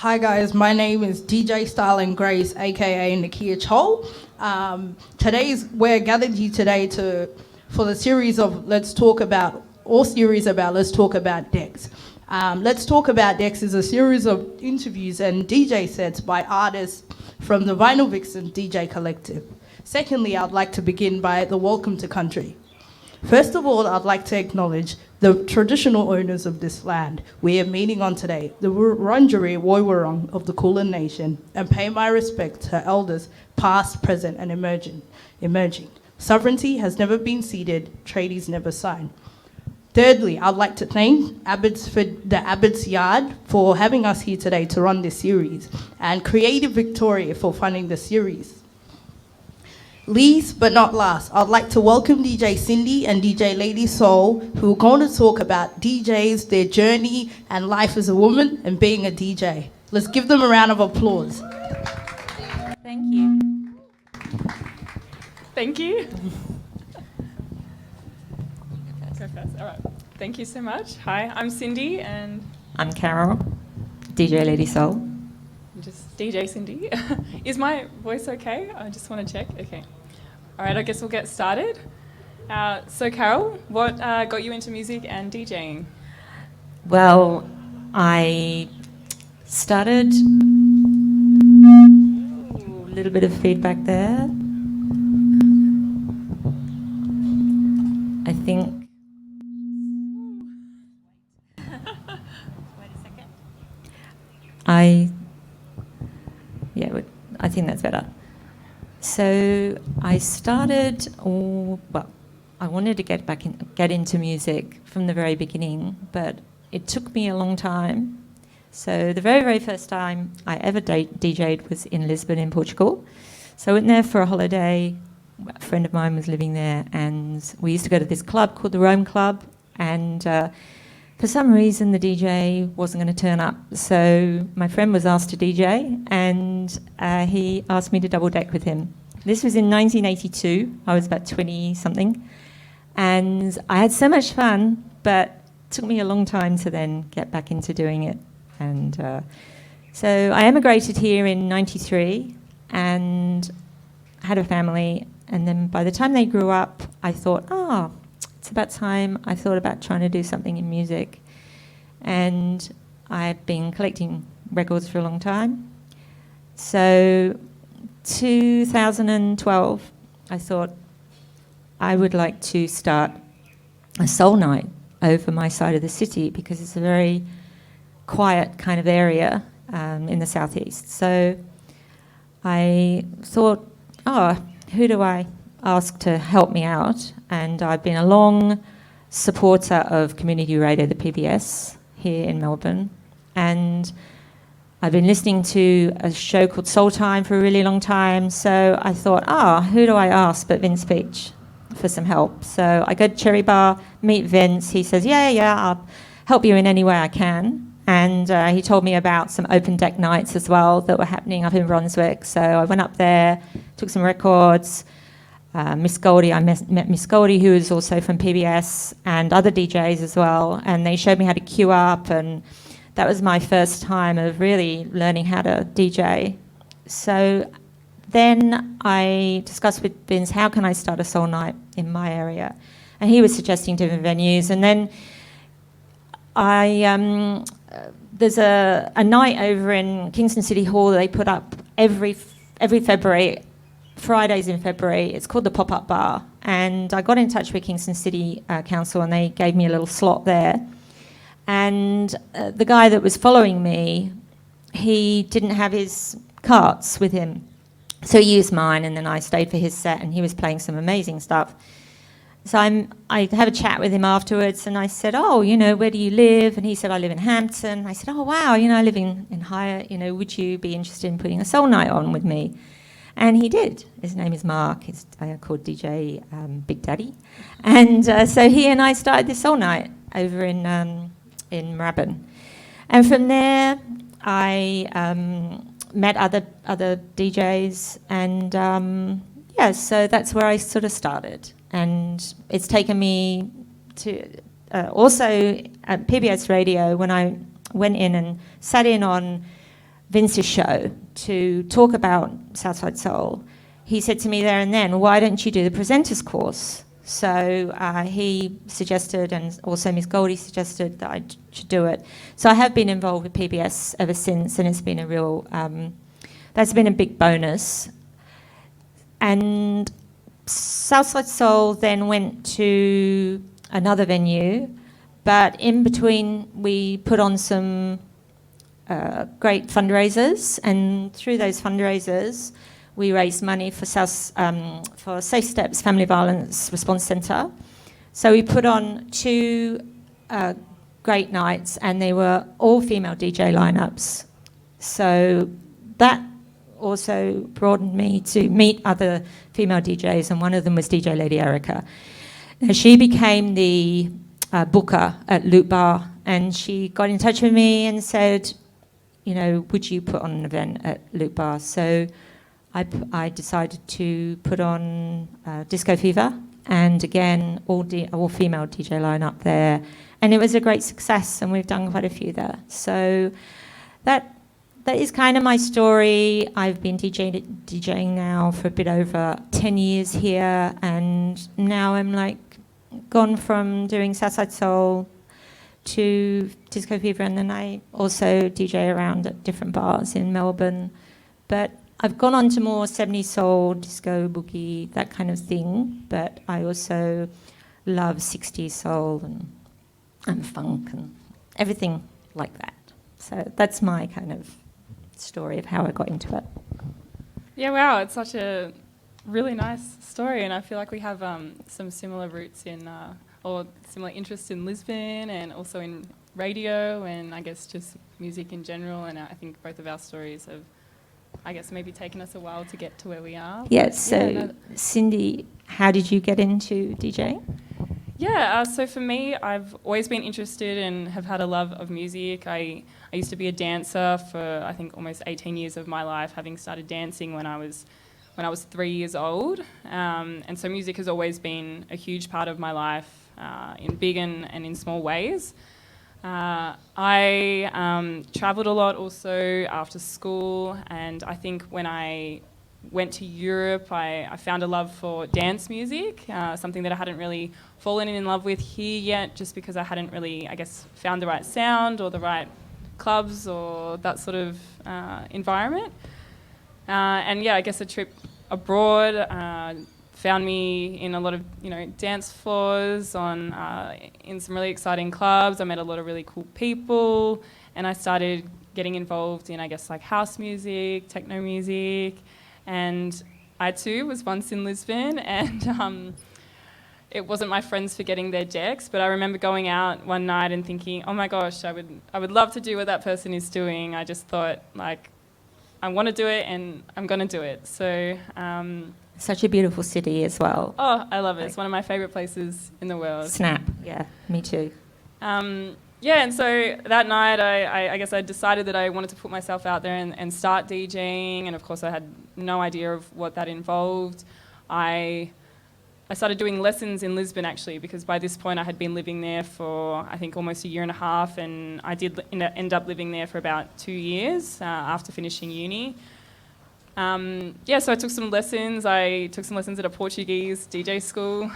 Hi guys, my name is DJ Starling Grace, aka Nakia Chol. We're gathered here today for the series of Let's Talk About Decks. Let's Talk About Decks is a series of interviews and DJ sets by artists from the Vinyl Vixens DJ Collective. Secondly, I'd like to begin by the welcome to country. First of all, I'd like to acknowledge the traditional owners of this land we are meeting on today, the Wurundjeri Woiwurrung of the Kulin Nation, and pay my respect to elders past, present, and emerging. Sovereignty has never been ceded, treaties never signed. Thirdly, I'd like to thank Abbotts for the Abbotts Yard for having us here today to run this series, and Creative Victoria for funding the series. Least but not last, I'd like to welcome DJ Cindy and DJ Lady Soul, who are going to talk about DJs, their journey and life as a woman and being a DJ. Let's give them a round of applause. Thank you. Thank you. Go first. All right. Thank you so much. Hi, I'm Cindy and I'm Carol, DJ Lady Soul. just DJ Cindy. Is my voice okay? I just want to check. Okay. All right, I guess we'll get started. So Carol, what got you into music and DJing? Well, I started... a little bit of feedback there. I think... Wait a second. I think that's better. So I started, I wanted to get into music from the very beginning, but it took me a long time. So the very, very first time I ever DJ'd was in Lisbon in Portugal. So I went there for a holiday. A friend of mine was living there, and we used to go to this club called the Rome Club, and for some reason the DJ wasn't going to turn up. So my friend was asked to DJ, and he asked me to double deck with him. This was in 1982. I was about 20-something. And I had so much fun, but it took me a long time to then get back into doing it. And so I emigrated here in 93 and had a family. And then by the time they grew up, I thought, it's about time I thought about trying to do something in music. And I've been collecting records for a long time. So 2012, I thought I would like to start a soul night over my side of the city because it's a very quiet kind of area in the southeast. So I thought, who do I ask to help me out? And I've been a long supporter of community radio, the PBS, here in Melbourne. And I've been listening to a show called Soul Time for a really long time. So I thought, who do I ask but Vince Beach for some help? So I go to Cherry Bar, meet Vince. He says, yeah, I'll help you in any way I can. And he told me about some open deck nights as well that were happening up in Brunswick. So I went up there, took some records. Miss Goldie, I met Miss Goldie, who is also from PBS, and other DJs as well. And they showed me how to queue up, and that was my first time of really learning how to DJ. So then I discussed with Vince, how can I start a soul night in my area? And he was suggesting different venues. And then there's a night over in Kingston City Hall that they put up every February, Fridays in February. It's called the Pop-Up Bar. And I got in touch with Kingston City Council, and they gave me a little slot there. And the guy that was following me, he didn't have his carts with him. So he used mine, and then I stayed for his set, and he was playing some amazing stuff. So I have a chat with him afterwards, and I said, where do you live? And he said, I live in Hampton. I said, wow, I live in Higher, would you be interested in putting a soul night on with me? And he did. His name is Mark. He's called DJ Big Daddy. And so he and I started this soul night over in Moorabbin. And from there, I met other DJs, and so that's where I sort of started. And it's taken me to also at PBS Radio, when I went in and sat in on Vince's show to talk about Southside Soul, he said to me there and then, why don't you do the presenters course? So he suggested, and also Miss Goldie suggested, that I should do it. So I have been involved with PBS ever since, and it's been a real, that's been a big bonus. And Southside Soul then went to another venue, but in between we put on some great fundraisers, and through those fundraisers we raised money for Safe Steps Family Violence Response Centre. So we put on 2 great nights, and they were all female DJ lineups. So that also broadened me to meet other female DJs, and one of them was DJ Lady Erica. Now, she became the booker at Loop Bar, and she got in touch with me and said, you know, would you put on an event at Loop Bar? So I decided to put on Disco Fever, and again, all female DJ lineup there. And it was a great success, and we've done quite a few there. So that is kind of my story. I've been DJing now for a bit over 10 years here, and now I'm like gone from doing Southside Soul to Disco Fever, and then I also DJ around at different bars in Melbourne. But I've gone on to more 70s soul, disco, boogie, that kind of thing, but I also love 60s soul and funk and everything like that. So that's my kind of story of how I got into it. Yeah, wow, it's such a really nice story, and I feel like we have some similar roots in, or similar interests in Lisbon, and also in radio, and I guess just music in general, and I think both of our stories have, I guess, maybe taken us a while to get to where we are. Yes, so Cindy, how did you get into DJing? Yeah, so for me, I've always been interested and have had a love of music. I used to be a dancer for, I think, almost 18 years of my life, having started dancing when I was 3 years old. And so music has always been a huge part of my life, in big and in small ways. I travelled a lot also after school, and I think when I went to Europe, I found a love for dance music, something that I hadn't really fallen in love with here yet, just because I hadn't really, I guess, found the right sound or the right clubs or that sort of environment. And yeah, I guess a trip abroad found me in a lot of, dance floors, in some really exciting clubs. I met a lot of really cool people, and I started getting involved in, I guess, like house music, techno music, and I too was once in Lisbon, and it wasn't my friends forgetting their decks, but I remember going out one night and thinking, oh my gosh, I would love to do what that person is doing. I just thought, like, I want to do it, and I'm going to do it. So such a beautiful city as well. Oh, I love it. It's one of my favourite places in the world. Snap, yeah, me too. Yeah, and so that night I guess I decided that I wanted to put myself out there and start DJing, and of course I had no idea of what that involved. I started doing lessons in Lisbon actually, because by this point I had been living there for I think almost a year and a half, and I did end up living there for about 2 years after finishing uni. Yeah, so I took some lessons. I took some lessons at a Portuguese DJ school.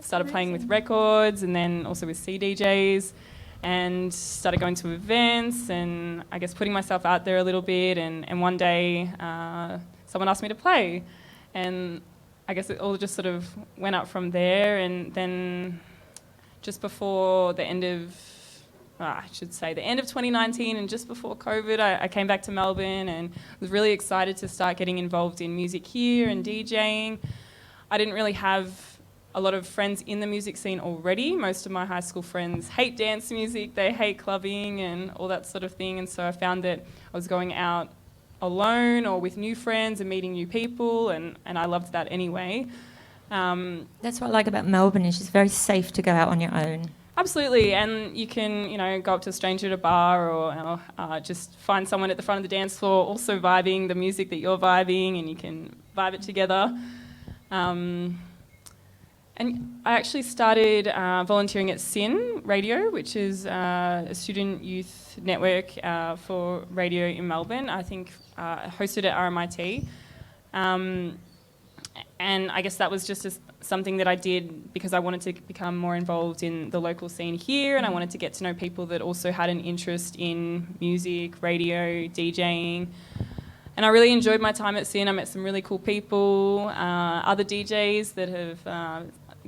Started playing with records, and then also with CDJs, and started going to events, and I guess putting myself out there a little bit. And one day, someone asked me to play, and I guess it all just sort of went up from there. And then, just before the end of the end of 2019, and just before COVID, I came back to Melbourne and was really excited to start getting involved in music here and DJing. I didn't really have a lot of friends in the music scene already. Most of my high school friends hate dance music, they hate clubbing and all that sort of thing, and so I found that I was going out alone or with new friends and meeting new people, and I loved that anyway. That's what I like about Melbourne, is it's very safe to go out on your own. Absolutely, and you can, go up to a stranger at a bar or just find someone at the front of the dance floor also vibing the music that you're vibing, and you can vibe it together. And I actually started volunteering at SIN Radio, which is a student youth network for radio in Melbourne. I think hosted at RMIT. And I guess that was just something that I did because I wanted to become more involved in the local scene here, and I wanted to get to know people that also had an interest in music, radio, DJing. And I really enjoyed my time at SIN. I met some really cool people, other DJs that have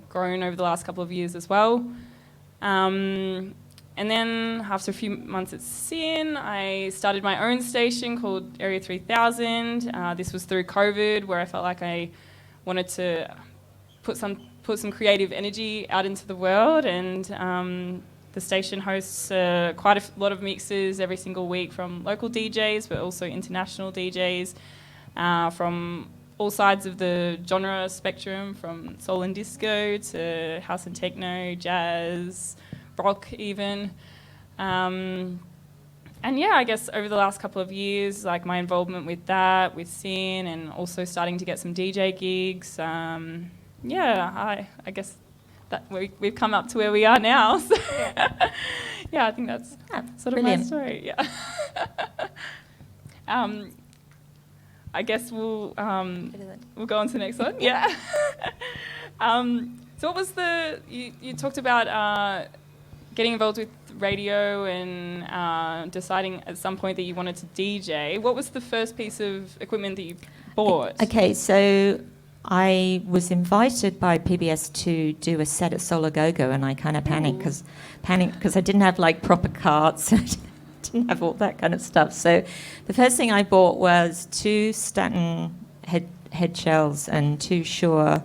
grown over the last couple of years as well. And then after a few months at SIN, I started my own station called Area 3000. This was through COVID, where I felt like I wanted to put some creative energy out into the world, and the station hosts quite a lot of mixes every single week from local DJs, but also international DJs from all sides of the genre spectrum, from soul and disco to house and techno, jazz, rock even. And yeah, I guess over the last couple of years, like my involvement with that, with SIN, and also starting to get some DJ gigs, I guess that we've come up to where we are now. So yeah, I think that's sort of my story. Yeah. I guess we'll go on to the next one. Yeah. So what was you talked about getting involved with radio and deciding at some point that you wanted to DJ. What was the first piece of equipment that you bought? Okay, so I was invited by PBS to do a set at Solar Go-Go, and I kind of panicked because I didn't have like proper carts. I didn't have all that kind of stuff. So the first thing I bought was 2 Staten head shells and 2 Shure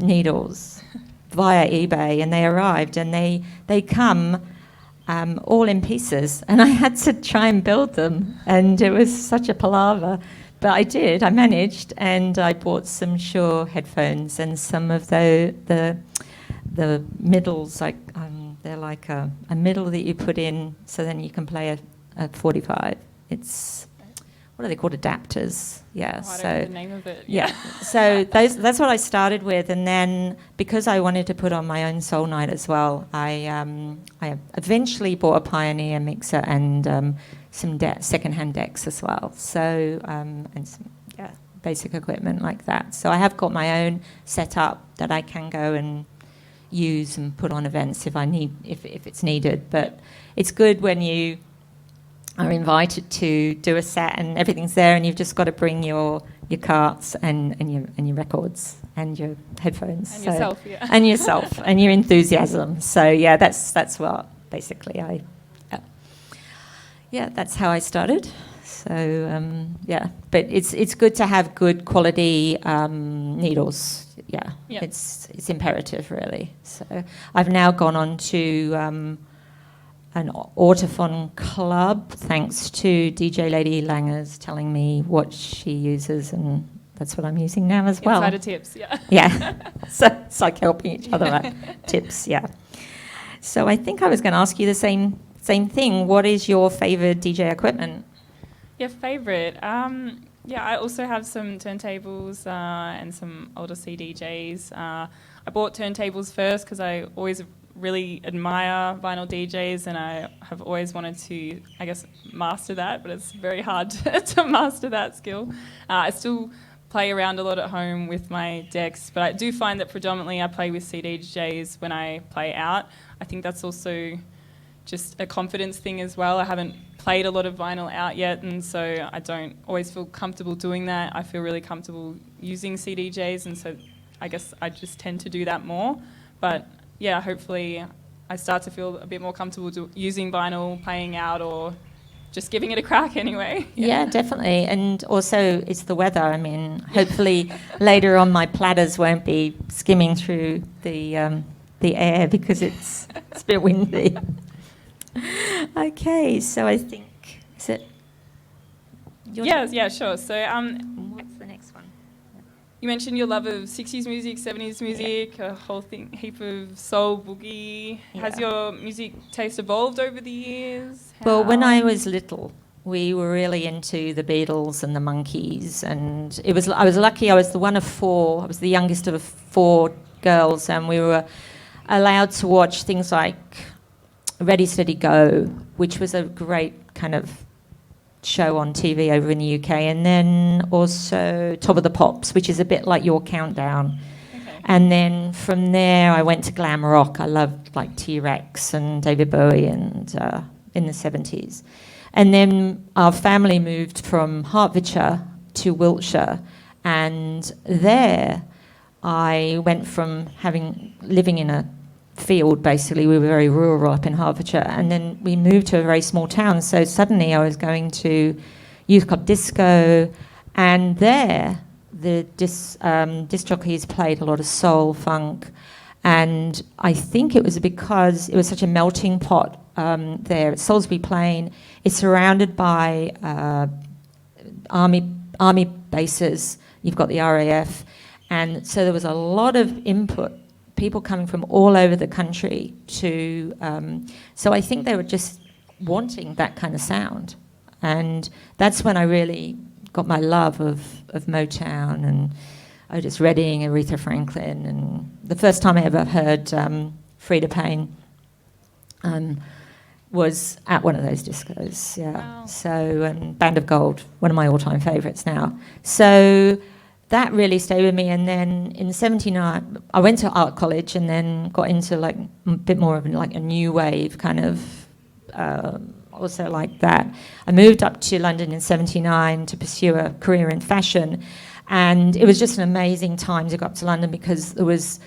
needles via eBay, and they arrived, and they come all in pieces, and I had to try and build them, and it was such a palaver. But I managed, and I bought some Shure headphones and some of the middles, like they're like a middle that you put in, so then you can play a 45. It's, what are they called, adapters? Yeah. I don't know the name of it. Yeah. So that's what I started with, and then because I wanted to put on my own soul night as well, I eventually bought a Pioneer mixer and some second-hand decks as well. So and some basic equipment like that. So I have got my own setup that I can go and use and put on events if it's needed. But it's good when you are invited to do a set and everything's there, and you've just got to bring your carts and your records and your headphones and yourself, yeah. And yourself and your enthusiasm. So yeah, that's what basically that's how I started. So but it's good to have good quality needles. Yeah, yep. It's imperative really. So I've now gone on to an Autophon club, thanks to DJ Lady Langers telling me what she uses, and that's what I'm using now as well. Insider tips, yeah. Yeah, so it's like helping each other out. Tips, yeah. So I think I was going to ask you the same thing. What is your favourite DJ equipment? Yeah, favourite. I also have some turntables and some older CDJs. I bought turntables first because I always really admire vinyl DJs, and I have always wanted to, I guess, master that, but it's very hard to master that skill. I still play around a lot at home with my decks, but I do find that predominantly I play with CDJs when I play out. I think that's also just a confidence thing as well. I haven't played a lot of vinyl out yet, and so I don't always feel comfortable doing that. I feel really comfortable using CDJs, and so I guess I just tend to do that more. But yeah, hopefully I start to feel a bit more comfortable using vinyl, playing out, or just giving it a crack anyway. Yeah, definitely. And also it's the weather. I mean, hopefully later on my platters won't be skimming through the air because it's a bit windy. Okay, so I think, is it? Yeah, sure. So what's the next one? You mentioned your love of 60s music, 70s music, a whole heap of soul, boogie. Yeah. Has your music taste evolved over the years? Well, when I was little, we were really into the Beatles and the Monkees, and I was lucky. I was the one of 4. I was the youngest of 4 girls, and we were allowed to watch things like Ready, Steady, Go, which was a great kind of show on TV over in the UK, and then also Top of the Pops, which is a bit like your Countdown. Okay. And then from there, I went to glam rock. I loved like T-Rex and David Bowie, and in the 70s. And then our family moved from Hertfordshire to Wiltshire, and there I went from living in a field, basically. We were very rural up in Hertfordshire, and then we moved to a very small town. So suddenly I was going to Youth Club Disco, and there the disc jockeys played a lot of soul, funk, and I think it was because it was such a melting pot there at Salisbury Plain. It's surrounded by army bases. You've got the RAF, and so there was a lot of input, people coming from all over the country to, so I think they were just wanting that kind of sound. And that's when I really got my love of Motown and Otis Redding, Aretha Franklin, and the first time I ever heard Freda Payne was at one of those discos, yeah. Wow. So, Band of Gold, one of my all-time favourites now. So that really stayed with me. And then in '79, I went to art college and then got into like a bit more of like a new wave kind of, also like that. I moved up to London in '79 to pursue a career in fashion. And it was just an amazing time to go up to London because there was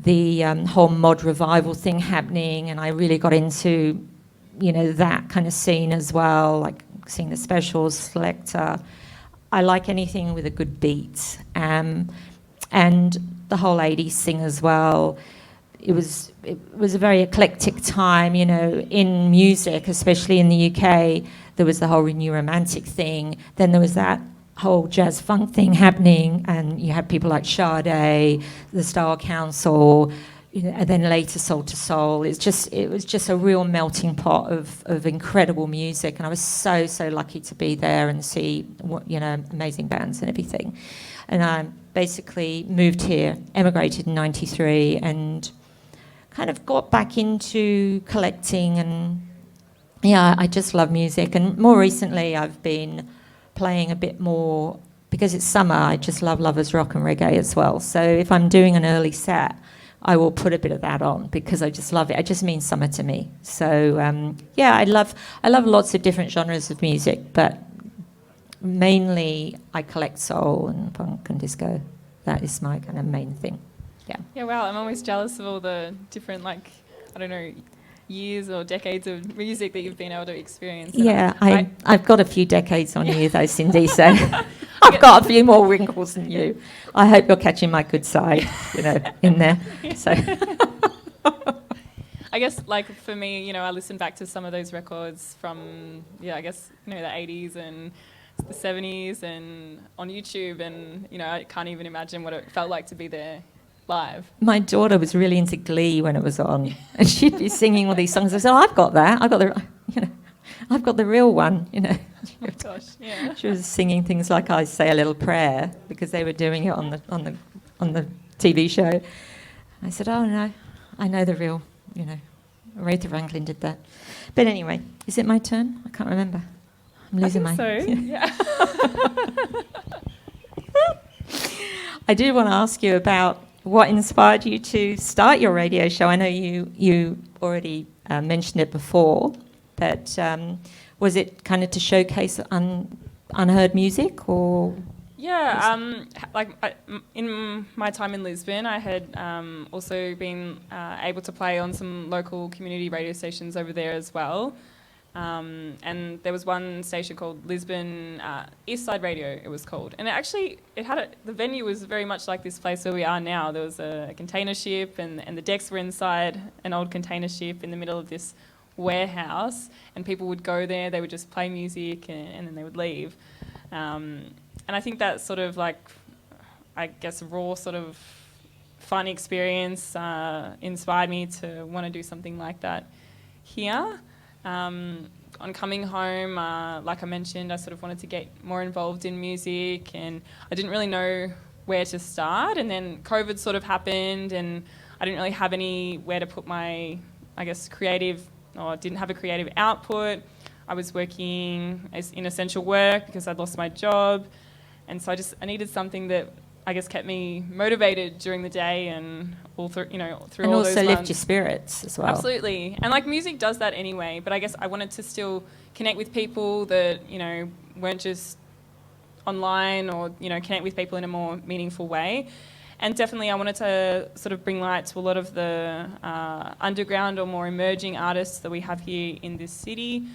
the whole mod revival thing happening, and I really got into, that kind of scene as well, like seeing the Specials, Selector. I like anything with a good beat, and the whole 80s thing as well. It was a very eclectic time, in music, especially in the UK. There was the whole Renew Romantic thing. Then there was that whole jazz funk thing happening, and you had people like Sade, the Style Council, and then later Soul to Soul. It was just a real melting pot of incredible music, and I was so lucky to be there and see amazing bands and everything. And I basically moved here, emigrated in '93, and kind of got back into collecting, and I just love music. And more recently I've been playing a bit more, because it's summer, I just love lovers rock and reggae as well. So if I'm doing an early set, I will put a bit of that on because I just love it. It just means summer to me. So I love lots of different genres of music, but mainly I collect soul and funk and disco. That is my kind of main thing. Yeah. Yeah, wow, I'm always jealous of all the different, years or decades of music that you've been able to experience. Yeah, I've got a few decades on you though, Cindy, so I've got a few more wrinkles than you. I hope you're catching my good side, in there. So I guess, for me, I listen back to some of those records from, the 80s and the 70s and on YouTube, and, I can't even imagine what it felt like to be there live. My daughter was really into Glee when it was on, and she'd be singing all these songs. I said, I've got that. I've got the real one, Oh gosh, yeah. She was singing things like I Say a Little Prayer because they were doing it on the TV show. I said, oh no, I know the real, Aretha Franklin did that. But anyway, is it my turn? I can't remember. I'm losing I think so, yeah. I do want to ask you about what inspired you to start your radio show. I know you already mentioned it before, but was it kind of to showcase unheard music, or? Yeah, in my time in Lisbon, I had also been able to play on some local community radio stations over there as well. And there was one station called Lisbon East Side Radio, it was called. And the venue was very much like this place where we are now. There was a container ship, and the decks were inside an old container ship in the middle of this warehouse, and people would go there, they would just play music, and then they would leave. And I think that sort of raw sort of fun experience inspired me to want to do something like that here. On coming home, like I mentioned, I sort of wanted to get more involved in music, and I didn't really know where to start. And then COVID sort of happened, and I didn't really have anywhere to put my, I guess, creative, or didn't have a creative output. I was working in essential work because I'd lost my job, and so I needed something that I guess kept me motivated during the day and all through, through And all those months. also lift your spirits as well. Absolutely. And like music does that anyway, but I guess I wanted to still connect with people that, weren't just online, or, connect with people in a more meaningful way. And definitely I wanted to sort of bring light to a lot of the underground or more emerging artists that we have here in this city.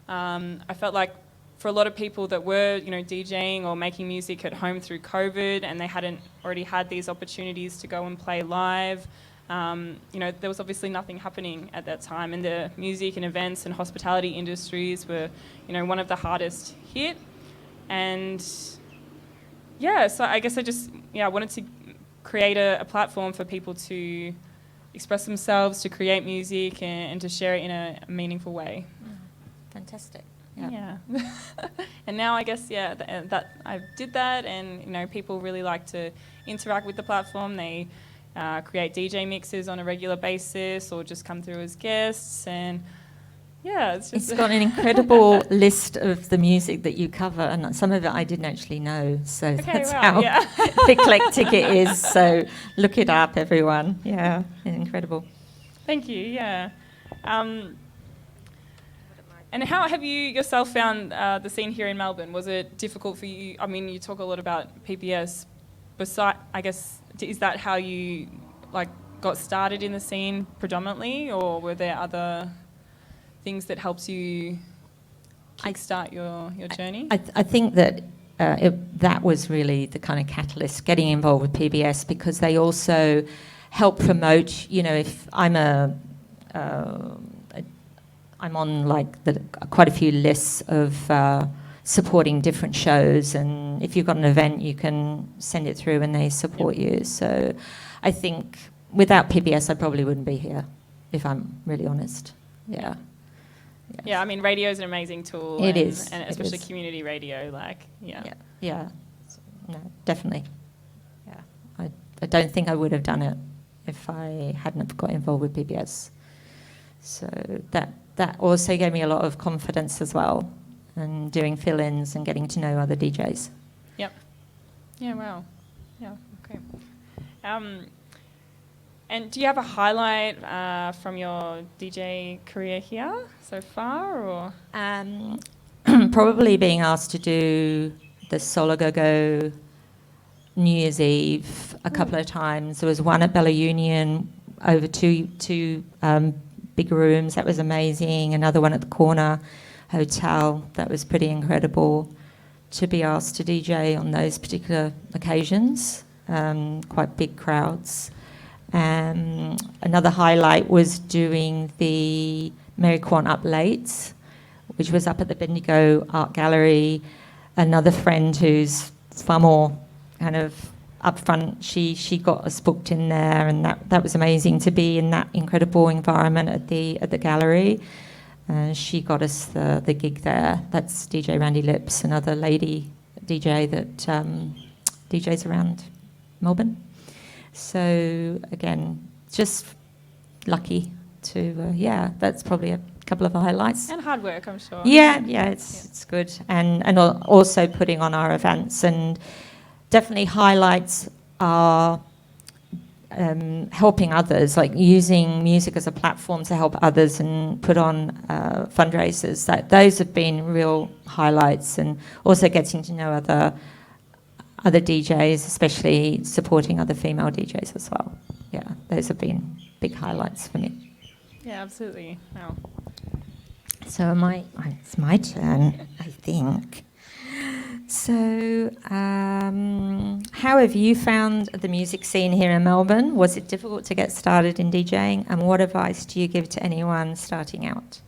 I felt like for a lot of people that were, DJing or making music at home through COVID, and they hadn't already had these opportunities to go and play live, there was obviously nothing happening at that time, and the music and events and hospitality industries were, one of the hardest hit. And yeah, so I guess I wanted to create a platform for people to express themselves, to create music, and to share it in a meaningful way. Fantastic. Yeah. And now I guess, that I did that, and, people really like to interact with the platform. They create DJ mixes on a regular basis or just come through as guests, and it's got an incredible list of the music that you cover, and some of it I didn't actually know, so that's how eclectic it is. So look it up, everyone. Yeah, incredible. Thank you. Yeah. And how have you yourself found the scene here in Melbourne? Was it difficult for you? I mean, you talk a lot about PBS. I guess, is that how you got started in the scene predominantly, or were there other things that helped you kickstart your journey? I think that that was really the kind of catalyst, getting involved with PBS, because they also help promote. If I'm on quite a few lists of supporting different shows, and if you've got an event, you can send it through and they support you. So I think without PBS, I probably wouldn't be here, if I'm really honest. Yeah. Yes. Yeah, I mean, radio is an amazing tool. It is. And especially community radio, Yeah, no, definitely. Yeah, I don't think I would have done it if I hadn't got involved with PBS. So that also gave me a lot of confidence as well, and doing fill-ins and getting to know other DJs. Yep. Yeah, wow. Yeah, okay. And do you have a highlight from your DJ career here so far, or? Probably being asked to do the Solar Go-Go New Year's Eve a couple of times. There was one at Bella Union over two big rooms. That was amazing. Another one at the Corner Hotel. That was pretty incredible to be asked to DJ on those particular occasions. Quite big crowds. Another highlight was doing the Mary Quant Up Late, which was up at the Bendigo Art Gallery. Another friend who's far more kind of upfront, she got us booked in there, and that was amazing to be in that incredible environment at the gallery. She got us the gig there. That's DJ Randy Lips, another lady DJ that DJs around Melbourne. So again, just lucky to that's probably a couple of highlights. And hard work, I'm sure. Yeah, it's good, and also putting on our events, and definitely highlights are helping others, like using music as a platform to help others and put on fundraisers. Those have been real highlights, and also getting to know other DJs, especially supporting other female DJs as well. Yeah, those have been big highlights for me. Yeah, absolutely. Wow. So it's my turn, I think. So how have you found the music scene here in Melbourne? Was it difficult to get started in DJing? And what advice do you give to anyone starting out?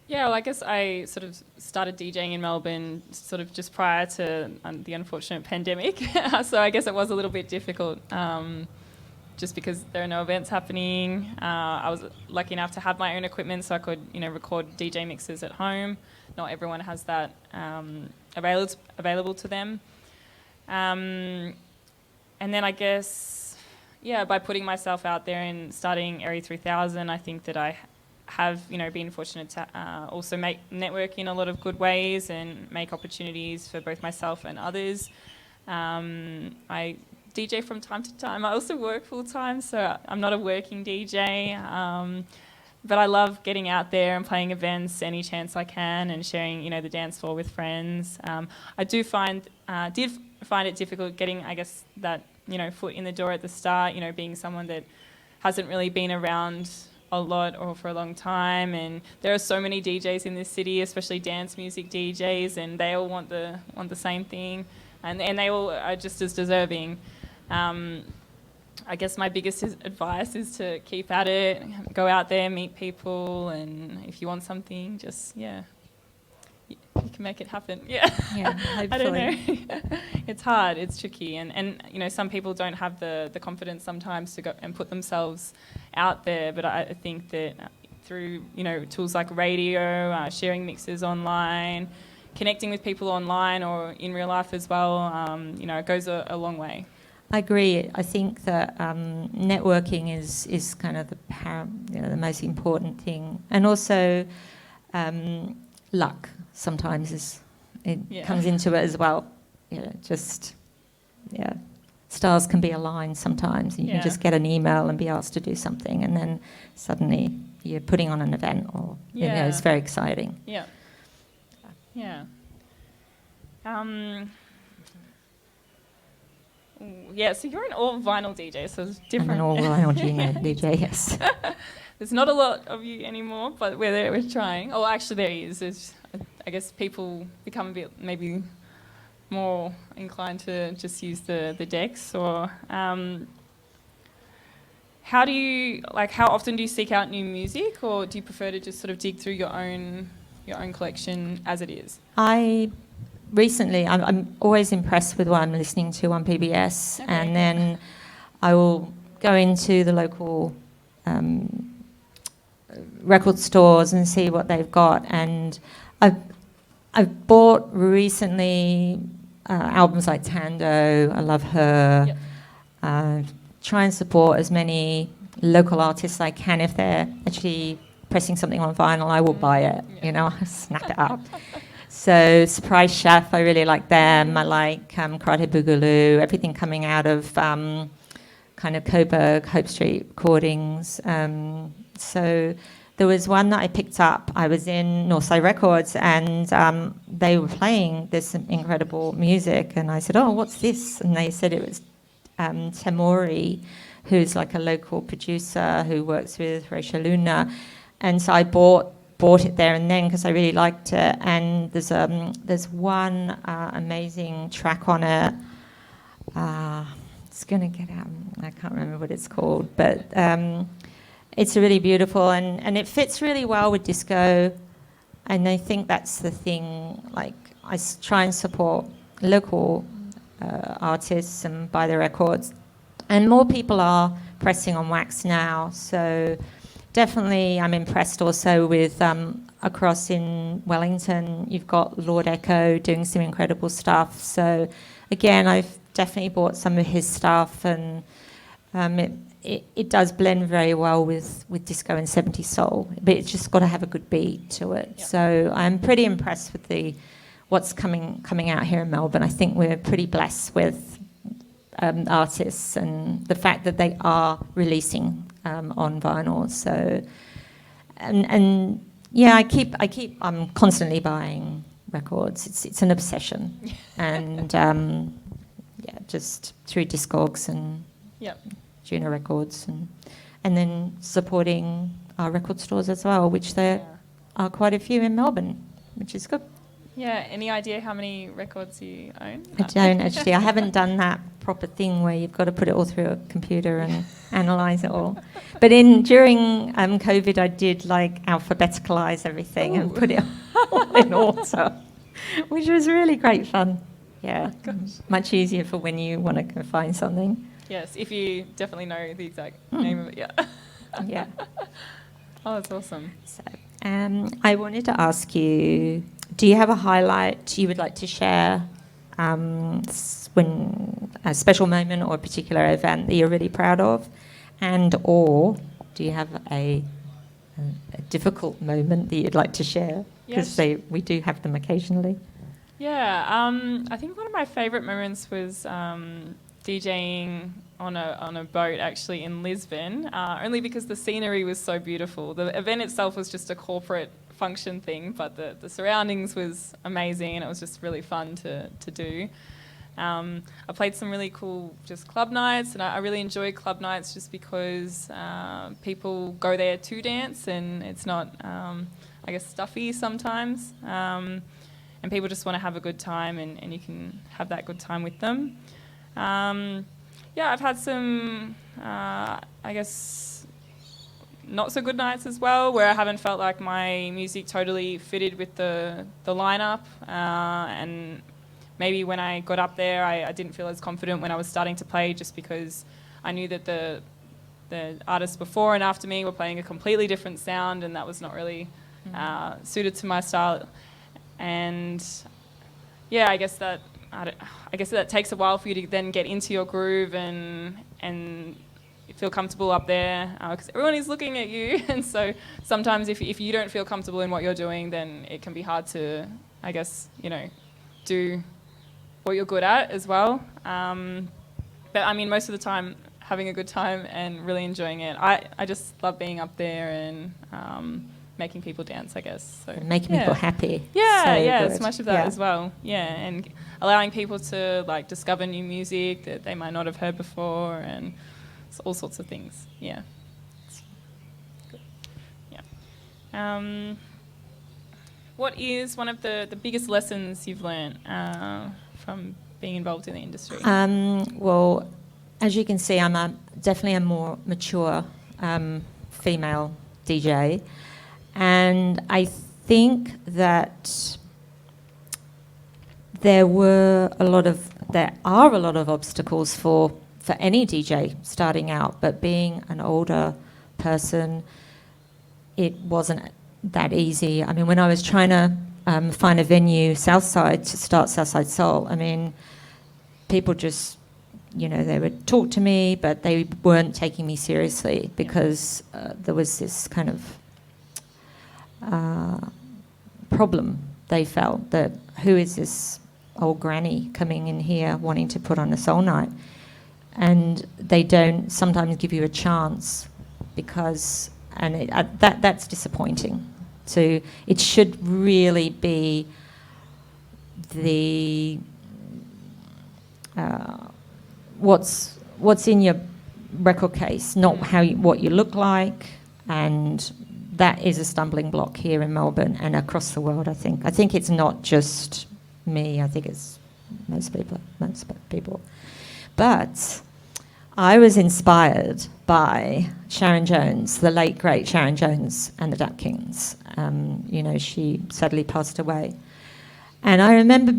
Yeah, well, I guess I sort of started DJing in Melbourne sort of just prior to the unfortunate pandemic. So I guess it was a little bit difficult just because there are no events happening. I was lucky enough to have my own equipment so I could, record DJ mixes at home. Not everyone has that available to them. and then I guess, yeah, by putting myself out there and starting Area 3000, I think that I have, been fortunate to also network in a lot of good ways and make opportunities for both myself and others. I DJ from time to time. I also work full time, so I'm not a working DJ. But I love getting out there and playing events any chance I can and sharing, the dance floor with friends. I did find it difficult getting, I guess, that, foot in the door at the start, being someone that hasn't really been around a lot or for a long time, and there are so many DJs in this city, especially dance music DJs, and they all want the same thing, and they all are just as deserving. I guess my biggest advice is to keep at it, go out there, meet people, and if you want something, just you can make it happen. Yeah, hopefully. I don't know. It's hard, it's tricky, and some people don't have the confidence sometimes to go and put themselves out there. But I think that through tools like radio, sharing mixes online, connecting with people online or in real life as well, it goes a long way. I agree. I think that networking is kind of the most important thing, and also luck sometimes comes into it as well. Stars can be aligned sometimes. You can just get an email and be asked to do something, and then suddenly you're putting on an event, or it's very exciting. Yeah. So you're an all vinyl DJ, so it's different. I'm an all vinyl DJ, yes. There's not a lot of you anymore, but we're trying. Oh, actually, there is. I guess people become a bit maybe more inclined to just use the decks, or how often do you seek out new music, or do you prefer to just sort of dig through your own collection as it is? I'm always impressed with what I'm listening to on PBS, and then I will go into the local record stores and see what they've got. And I've bought recently albums like Tando. I love her. Try and support as many local artists as I can. If they're actually pressing something on vinyl, I will buy it. I snap it up. So Surprise Chef, I really like them. I like Karate Boogaloo, everything coming out of kind of Coburg, Hope Street recordings. So there was one that I picked up. I was in Northside Records, and they were playing this incredible music. And I said, "Oh, what's this?" And they said it was Temori, who's like a local producer who works with Rachel Luna. And so I bought it there and then because I really liked it. And there's one amazing track on it. It's going to get out. I can't remember what it's called, but it's really beautiful, and it fits really well with disco. And I think that's the thing. Like, I try and support local artists and buy their records. And more people are pressing on wax now, so definitely I'm impressed also with across in Wellington, you've got Lord Echo doing some incredible stuff. So again, I've definitely bought some of his stuff, and it does blend very well with disco and 70s soul, but it's just got to have a good beat to it. Yep. So I'm pretty impressed with what's coming out here in Melbourne. I think we're pretty blessed with artists and the fact that they are releasing on vinyl. So and yeah, I'm constantly buying records. It's an obsession, and just through Discogs and Juno Records, and then supporting our record stores as well, which there are quite a few in Melbourne, which is good. Yeah, any idea how many records you own? I don't actually. I haven't done that proper thing where you've got to put it all through a computer and analyse it all. But during COVID, I did alphabeticalise everything and put it all in order, which was really great fun. Yeah, much easier for when you want to go find something. Yes, if you definitely know the exact name of it, yeah. Oh, that's awesome. So, I wanted to ask you, do you have a highlight you would like to share when a special moment or a particular event that you're really proud of, and or do you have a difficult moment that you'd like to share? Because we do have them occasionally. Yeah, I think one of my favourite moments was DJing on a boat actually in Lisbon, only because the scenery was so beautiful. The event itself was just a corporate function thing, but the surroundings was amazing, and it was just really fun to do. I played some really cool just club nights, and I really enjoy club nights just because people go there to dance, and it's not, I guess, stuffy sometimes. And people just want to have a good time, and you can have that good time with them. I've had some, I guess, not so good nights as well, where I haven't felt like my music totally fitted with the lineup, and maybe when I got up there, I didn't feel as confident when I was starting to play, just because I knew that the artists before and after me were playing a completely different sound, and that was not really suited to my style. And I guess that takes a while for you to then get into your groove and feel comfortable up there, because everyone is looking at you. And so sometimes if you don't feel comfortable in what you're doing, then it can be hard to, I guess, do what you're good at as well. But I mean, most of the time, having a good time and really enjoying it. I just love being up there and making people dance, I guess. So making people happy. It's much of that as well. Yeah, and allowing people to like discover new music that they might not have heard before, and all sorts of things. Yeah. Yeah. What is one of the biggest lessons you've learned from being involved in the industry? Well, as you can see, I'm definitely a more mature female DJ. And I think that there are a lot of obstacles for any DJ starting out, but being an older person, it wasn't that easy. I mean, when I was trying to find a venue Southside to start Southside Soul, I mean, people just, they would talk to me, but they weren't taking me seriously because there was this kind of problem. They felt that, who is this old granny coming in here wanting to put on a soul night? And they don't sometimes give you a chance because, and that's disappointing. So it should really be the what's in your record case, not what you look like, and that is a stumbling block here in Melbourne and across the world, I think. I think it's not just me. I think it's most people. But I was inspired by Sharon Jones, the late, great Sharon Jones, and the Dap Kings. She sadly passed away. And I remember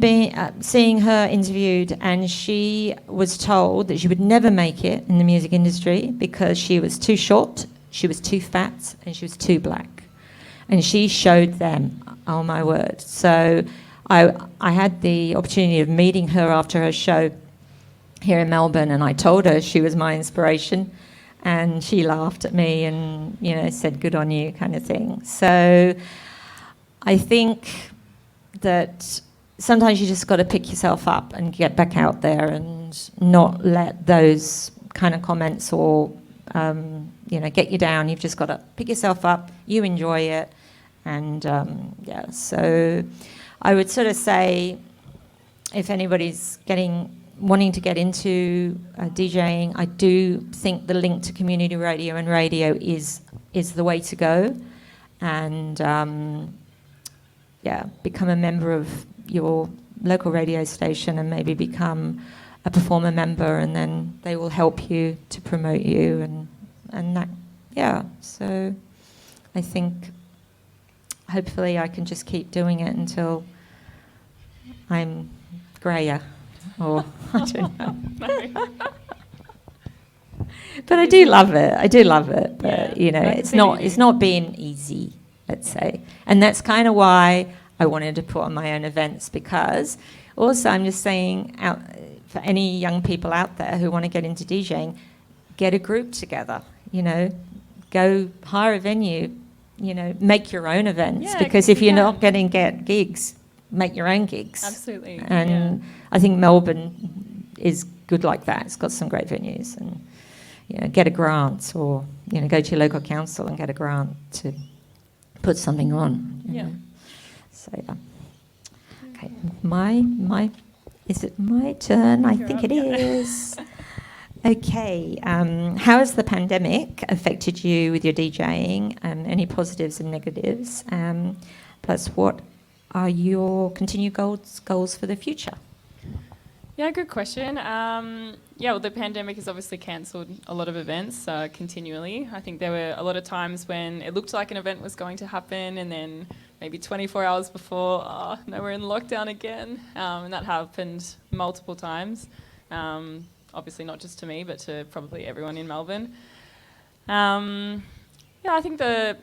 seeing her interviewed, and she was told that she would never make it in the music industry because she was too short, she was too fat, and she was too black. And she showed them, oh my word. So I had the opportunity of meeting her after her show here in Melbourne, and I told her she was my inspiration, and she laughed at me and, said, good on you, kind of thing. So I think that sometimes you just got to pick yourself up and get back out there and not let those kind of comments or get you down. You've just got to pick yourself up, you enjoy it, and so I would sort of say if anybody's wanting to get into DJing, I do think the link to community radio and radio is the way to go, and become a member of your local radio station and maybe become a performer member, and then they will help you to promote you and that. So I think hopefully I can just keep doing it until I'm greyer, or I don't know. But I do love it. But it's not been easy, let's say, and that's kind of why I wanted to put on my own events, because also I'm just saying out for any young people out there who want to get into DJing, get a group together, go hire a venue, make your own events, because if you're not getting gigs, make your own gigs. Absolutely. And I think Melbourne is good like that. It's got some great venues, and get a grant, or go to your local council and get a grant to put something on. Yeah. So yeah. Okay, is it my turn? I think it is. Okay, how has the pandemic affected you with your DJing? Any positives and negatives? Plus, what are your continued goals for the future? Yeah, good question. Well, the pandemic has obviously cancelled a lot of events continually. I think there were a lot of times when it looked like an event was going to happen, and then maybe 24 hours before, no, we're in lockdown again. And that happened multiple times. Obviously not just to me, but to probably everyone in Melbourne. I think the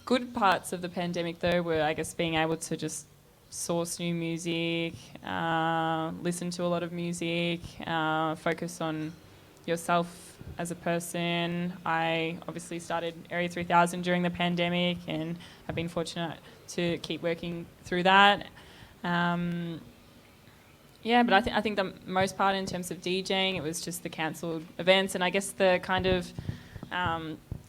good parts of the pandemic, though, were, I guess, being able to just source new music, listen to a lot of music, focus on yourself as a person. I obviously started Area 3000 during the pandemic, and I've been fortunate to keep working through that. But I think the most part in terms of DJing, it was just the cancelled events, and I guess the kind of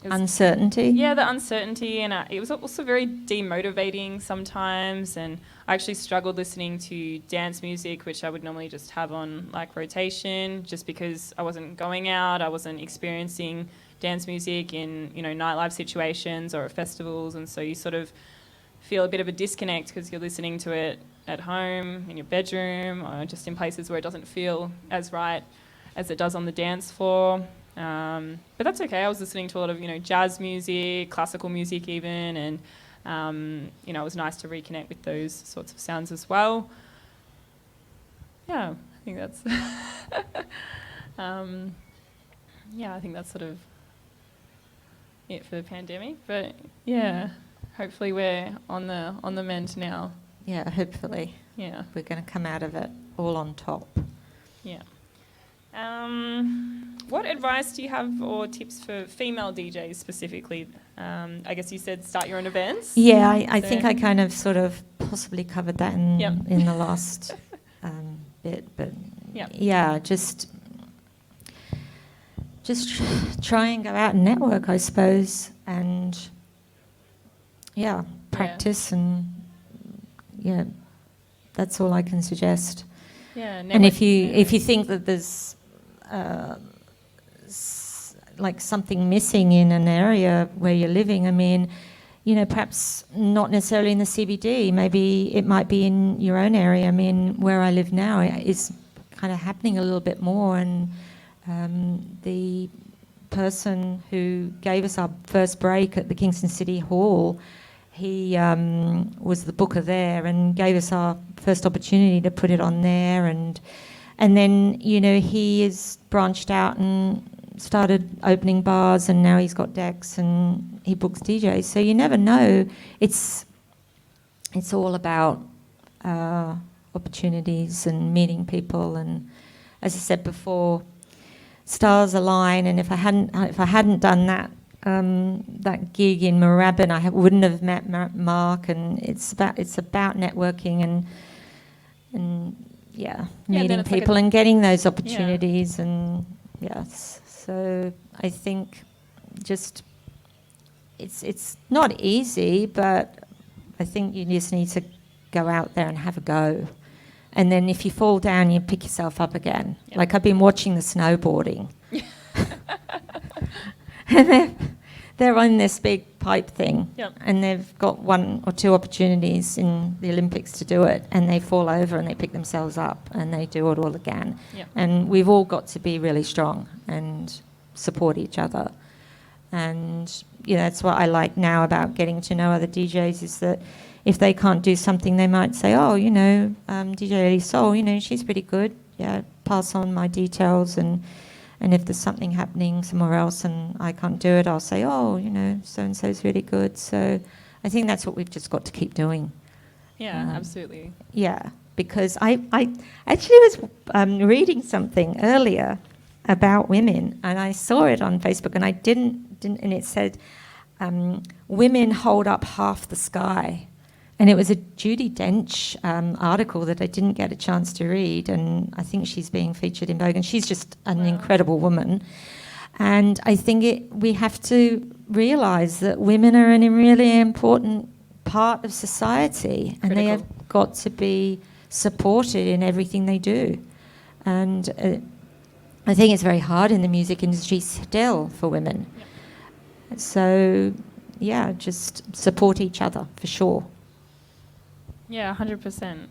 uncertainty. Yeah, the uncertainty, and it was also very demotivating sometimes. And I actually struggled listening to dance music, which I would normally just have on like rotation, just because I wasn't going out, I wasn't experiencing dance music in nightlife situations or at festivals, and so you sort of feel a bit of a disconnect because you're listening to it at home, in your bedroom, or just in places where it doesn't feel as right as it does on the dance floor. But that's okay. I was listening to a lot of, jazz music, classical music even, and, it was nice to reconnect with those sorts of sounds as well. Yeah, I think that's... I think that's sort of it for the pandemic. But, yeah, hopefully we're on the mend now. Yeah, hopefully. Yeah. We're going to come out of it all on top. Yeah. What advice do you have or tips for female DJs specifically? I guess you said start your own events. Yeah, I think I kind of sort of possibly covered that in the last bit. But just try and go out and network, I suppose. And, practice and... Yeah, that's all I can suggest. Yeah, and if you think that there's like something missing in an area where you're living, I mean, perhaps not necessarily in the CBD. Maybe it might be in your own area. I mean, where I live now is kind of happening a little bit more, and the person who gave us our first break at the Kingston City Hall, he was the booker there and gave us our first opportunity to put it on there, and then he is branched out and started opening bars, and now he's got decks and he books DJs. So you never know. It's all about opportunities and meeting people, and as I said before, stars align. And if I hadn't done that gig in Moorabbin, I wouldn't have met Mark. And it's about networking and meeting people and getting those opportunities. And yes, so I think just it's not easy, but I think you just need to go out there and have a go. And then if you fall down, you pick yourself up again. Yep. Like I've been watching the snowboarding. And they're on this big pipe thing. Yep. And they've got 1 or 2 opportunities in the Olympics to do it, and they fall over and they pick themselves up and they do it all again. Yep. And we've all got to be really strong and support each other. And that's what I like now about getting to know other DJs, is that if they can't do something, they might say, DJ Lady Soul, she's pretty good. Yeah, pass on my details. And if there's something happening somewhere else and I can't do it, I'll say, so-and-so's really good. So I think that's what we've just got to keep doing. Yeah, absolutely. Yeah, because I actually was reading something earlier about women, and I saw it on Facebook, and I didn't and it said, women hold up half the sky. And it was a Judi Dench article that I didn't get a chance to read, and I think she's being featured in Vogue, and she's just an incredible woman. And I think we have to realise that women are a really important part of society, and they have got to be supported in everything they do. And I think it's very hard in the music industry still for women. Yep. So, yeah, just support each other for sure. Yeah, 100%.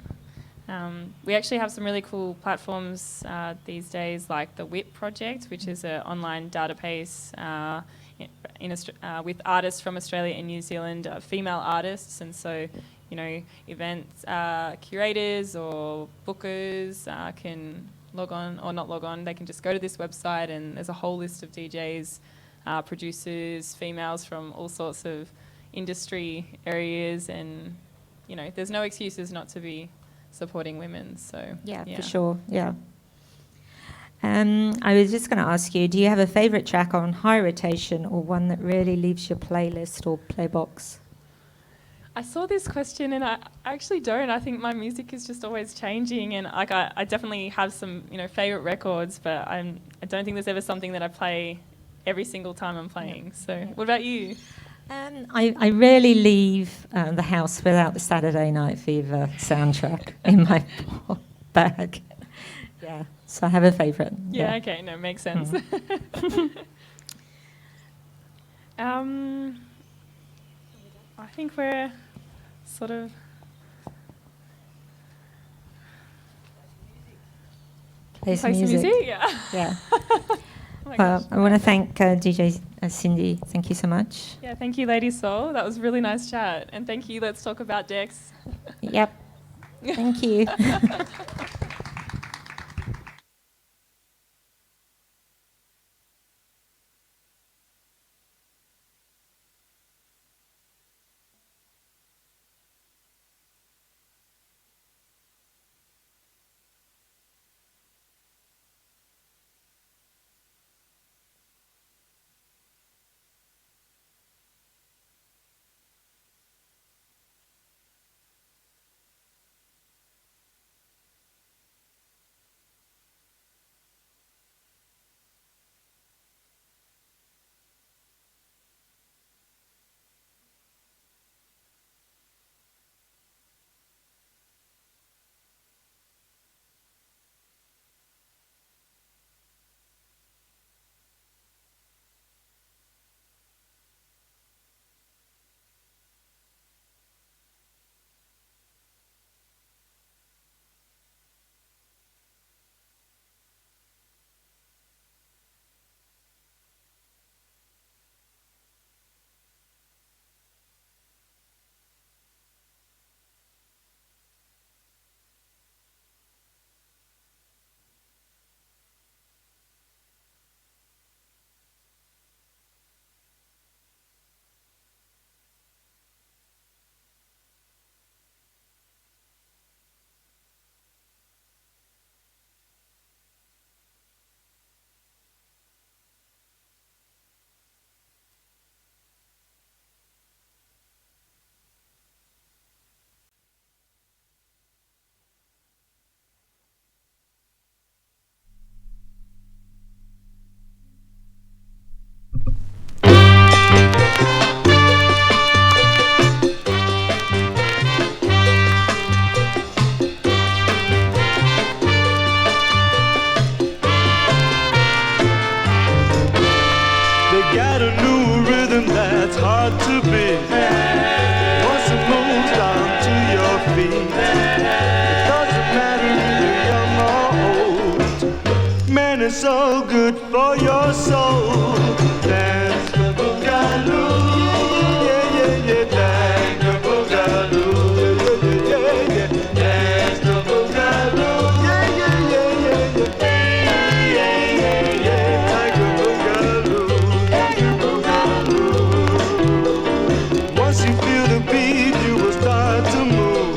We actually have some really cool platforms these days, like the WIP project, which is an online database with artists from Australia and New Zealand, female artists, and so, you know, events curators or bookers can log on, or not log on, they can just go to this website, and there's a whole list of DJs, producers, females from all sorts of industry areas, and, you know, there's no excuses not to be supporting women. So yeah. For sure. Yeah. I was just going to ask you, do you have a favourite track on high rotation, or one that really leaves your playlist or playbox? I saw this question, and I actually don't. I think my music is just always changing, and like I definitely have some, you know, favourite records, but I don't think there's ever something that I play every single time I'm playing. So what about you? I rarely leave the house without the Saturday Night Fever soundtrack in my bag. Yeah, so I have a favourite. Yeah, okay, no, makes sense. I think we're sort of... Play some music? Yeah. Yeah. Oh well, I want to thank DJ Cindy. Thank you so much. Yeah, thank you, Lady Soul. That was a really nice chat. And thank you, Let's Talk About Dex. Yep. Thank you. It's so good for your soul. Dance the boogaloo, yeah, yeah, yeah. Dance the boogaloo, yeah, yeah, yeah. Dance the boogaloo, yeah, yeah, yeah, yeah, yeah, yeah, yeah. Like a boogaloo, like a boogaloo. Once you feel the beat, you will start to move.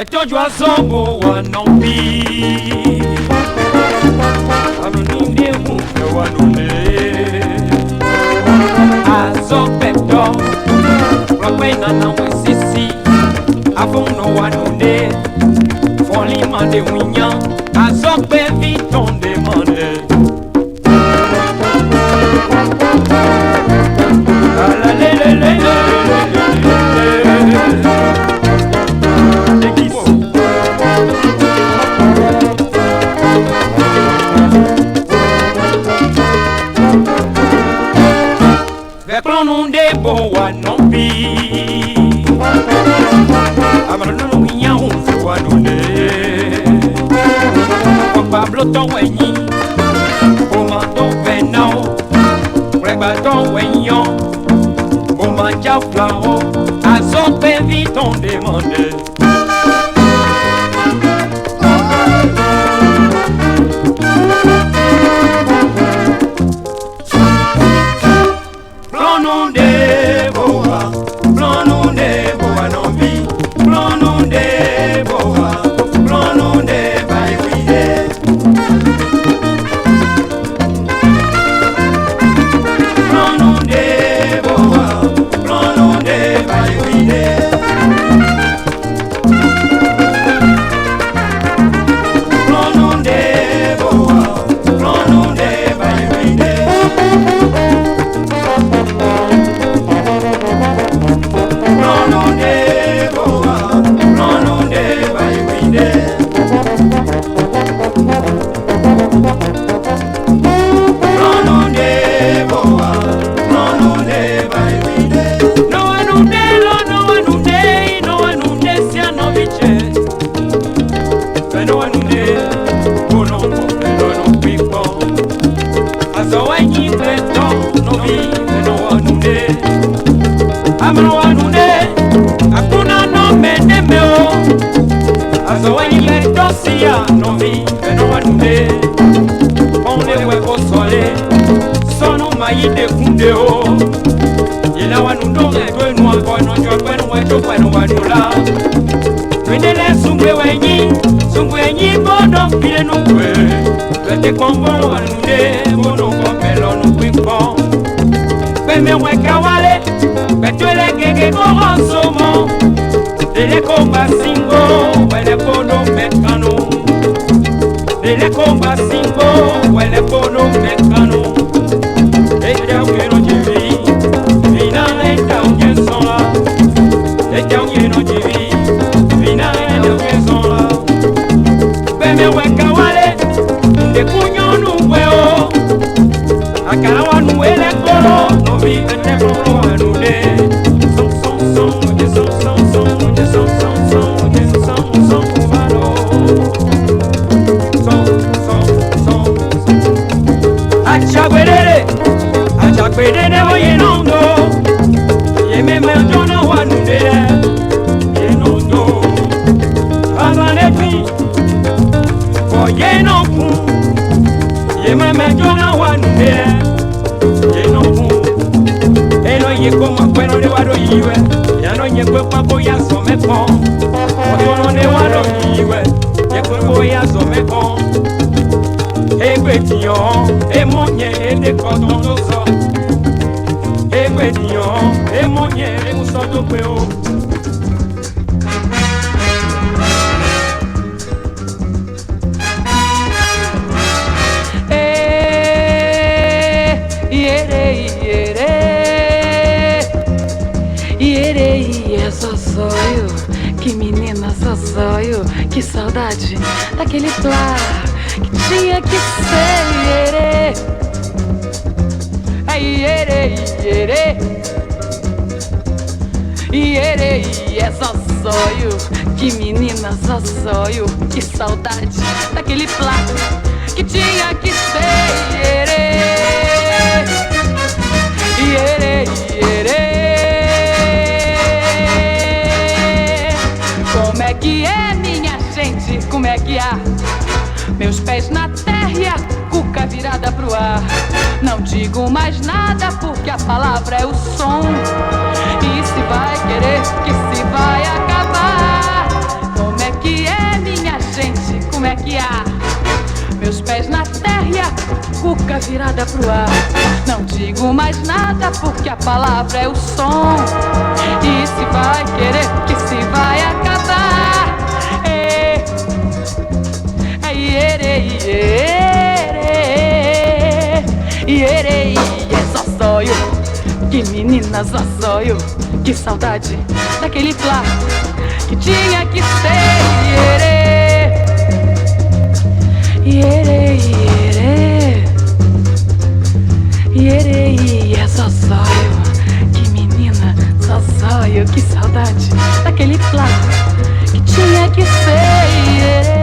told a zombie one no be. I don't need them, no one on it. I saw Pepto, Propena now sissy. I found no one on it. Falling on the window, I saw baby on the money. Não de boa não vi. Agora não vinha voa no ne. O Pablo tão enyi, o mandou penal, prega tão enyo, o manja flao, a sope viton demande. No vi, no anunde. On les huevos soleil, son maïs de fundeo. Il a wanundo de noa kono chopeno wecho kweno wanula. Vendele sungwenyi bono pile nukwe. Vete kombo anunde, bono kompelo nukwiko. Kweme weka wale, betwele keke koho somo. Dele komba singo, wele kono mekano. Dele komba singo, wele kono mekano. Eja wino jivi, vina enta unyesola. Eja wino jivi, vina enta unyesola. Beme weka wale, nde kunyonu weo. Akara wanu wele koro, novi ete koro wanude. Achagwerere oyenondo yememe jona wanude yenondo abanepi oyenoku yememe jona wanude yenoku eno yekoma kweno de wado yiwe yano yekwe papo ya someko oyono de wado yiwe yekwe ya someko Egbedion, emonye, edekotondo so. Egbedion, emonye, emusoto peo. É só sonho, que menina, só sonho. Que saudade daquele plá que tinha que ser ierê. Ai, ierê, ierê. Ierê, é só sonho. Que menina, só sonho. Que saudade daquele plá que tinha que ser ierê. Ierê, ierê. Como é que é, minha gente? Como é que há? Meus pés na terra e a cuca virada pro ar. Não digo mais nada porque a palavra é o som. E se vai querer que se vai acabar. Como é cuca virada pro ar. Não digo mais nada porque a palavra é o som. E se vai querer que se vai acabar. Ierei, é só sonho. Que menina, só sonho. Que saudade daquele flá que tinha que ser. Ierei, é só sonho. Que menina, só sonho. Que saudade daquele flá que tinha que ser.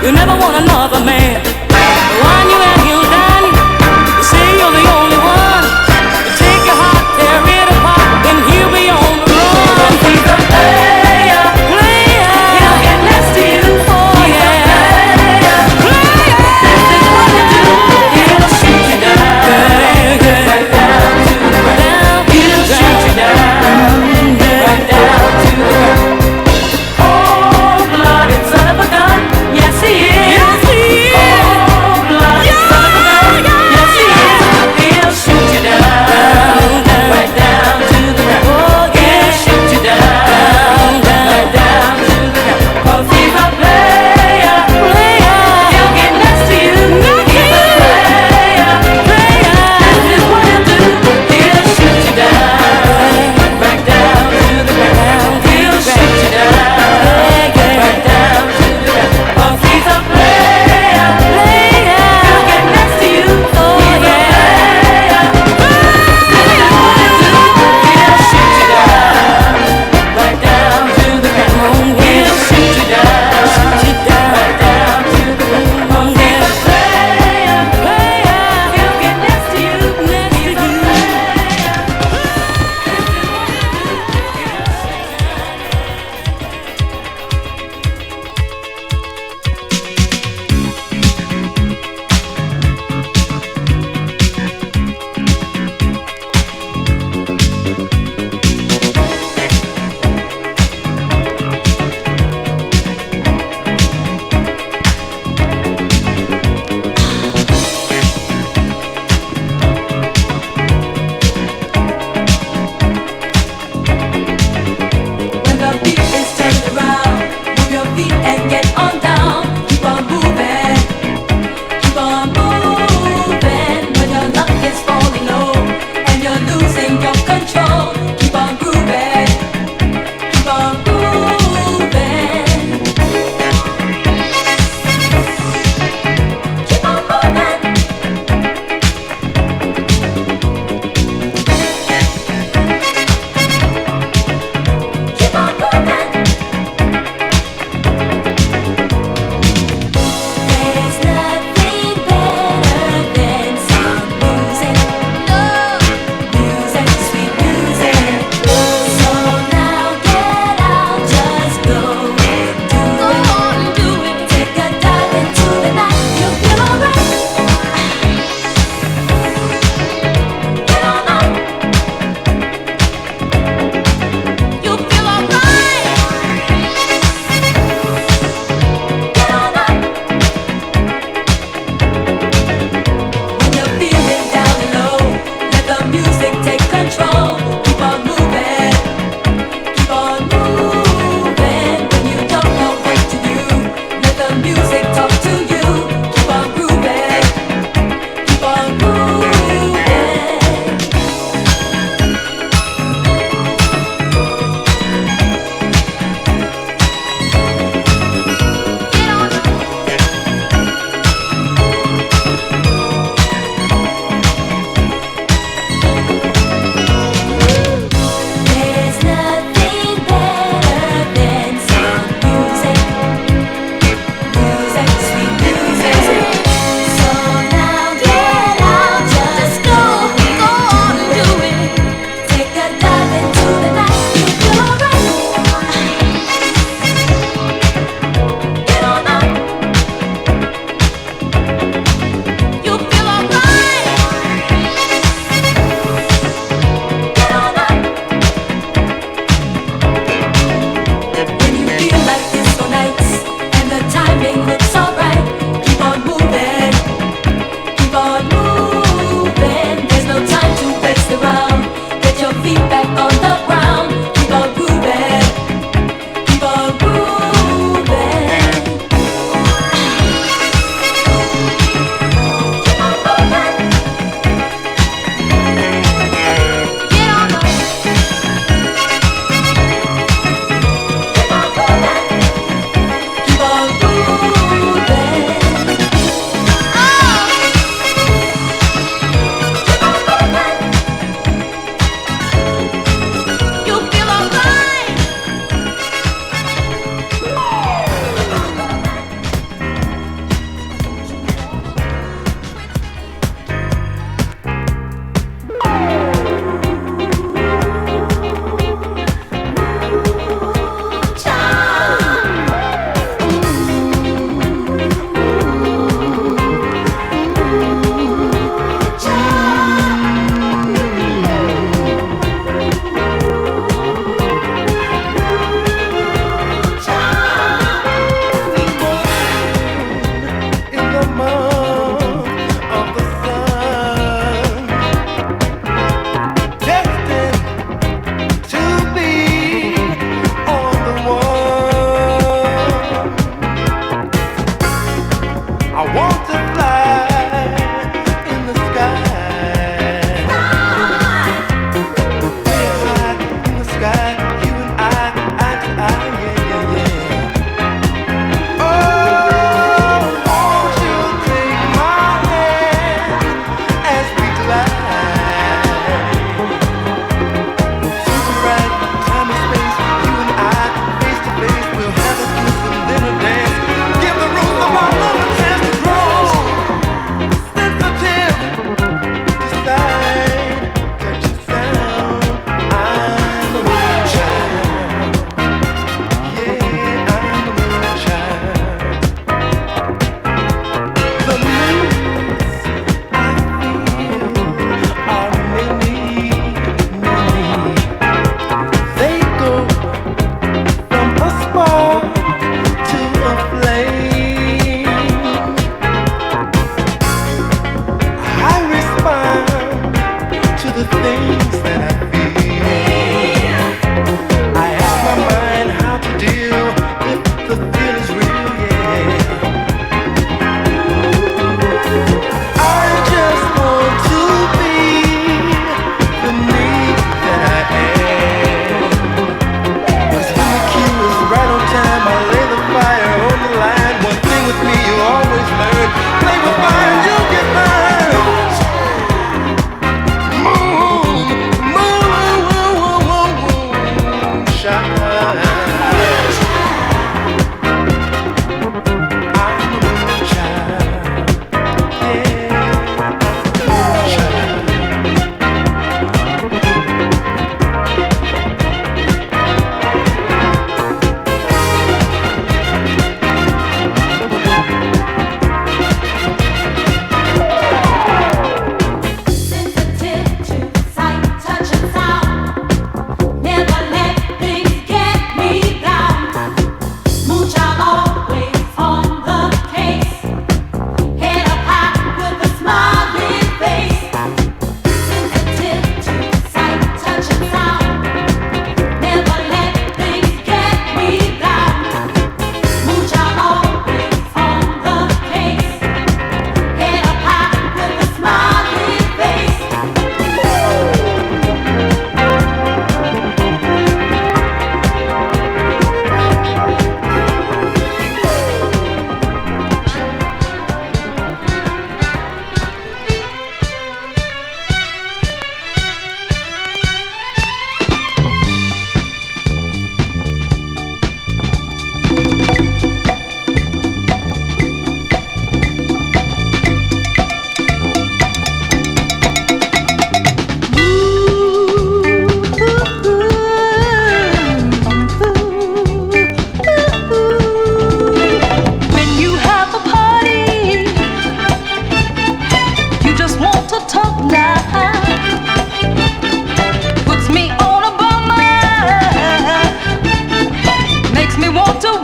You never want another man. The one you and he'll done. You say you're the only one. You take your heart, tear it apart, and he'll be on the run. He's a player, player. He'll get nasty for you. Player, this is what you do. He'll shoot you down, right down to the ground. He'll shoot you down, right down to the ground. Cold-blooded son of a gun, yes he is.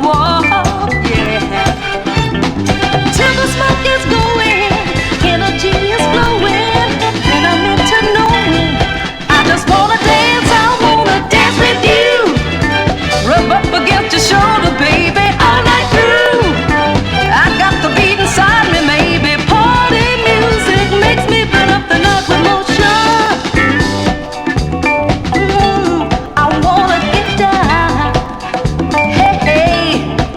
whoa, yeah. Till the smoke is going, energy is flowing, and I'm into knowing. I just wanna dance, I wanna dance with you. Rub up against your shoulder, baby, all night through. I got the beat inside me, maybe. Party music makes me burn up the night with motion. I wanna get down. Hey, hey.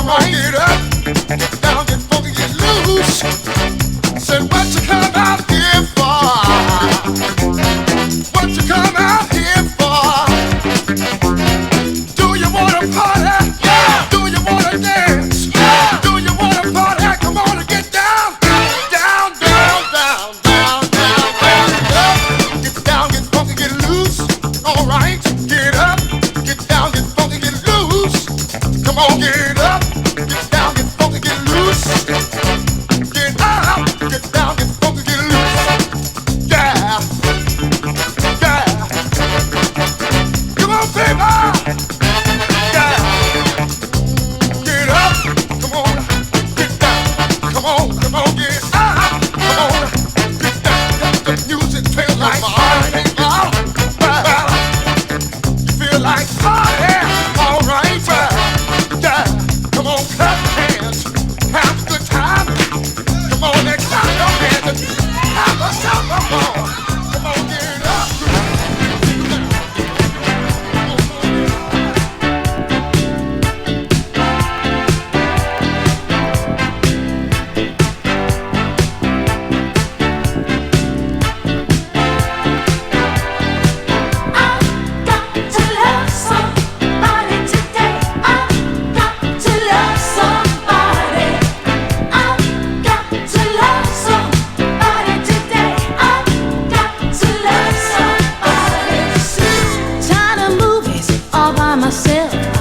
on, get up, get down, get funky, get loose. Said what you come out here for? What you come out here for? Do you wanna party? Yeah. Do you wanna dance? Yeah. Do you wanna party? Come on and get down, down, down, down, down, down, down, down. Get down, get funky, get loose. All right, get up, get down, get funky, get loose. Come on, get up, get down, get funky, get loose. Get up, get down, get funky, get loose. Yeah, yeah. Come on, people. Yeah. Get up, come on, get down. Come on, get up. Come on, get down. The music feels like party. You feel like party. All right, yeah. Come on, clap hands. Have a good time. Come on and clap your hands. Have a summer more. Come on, get up.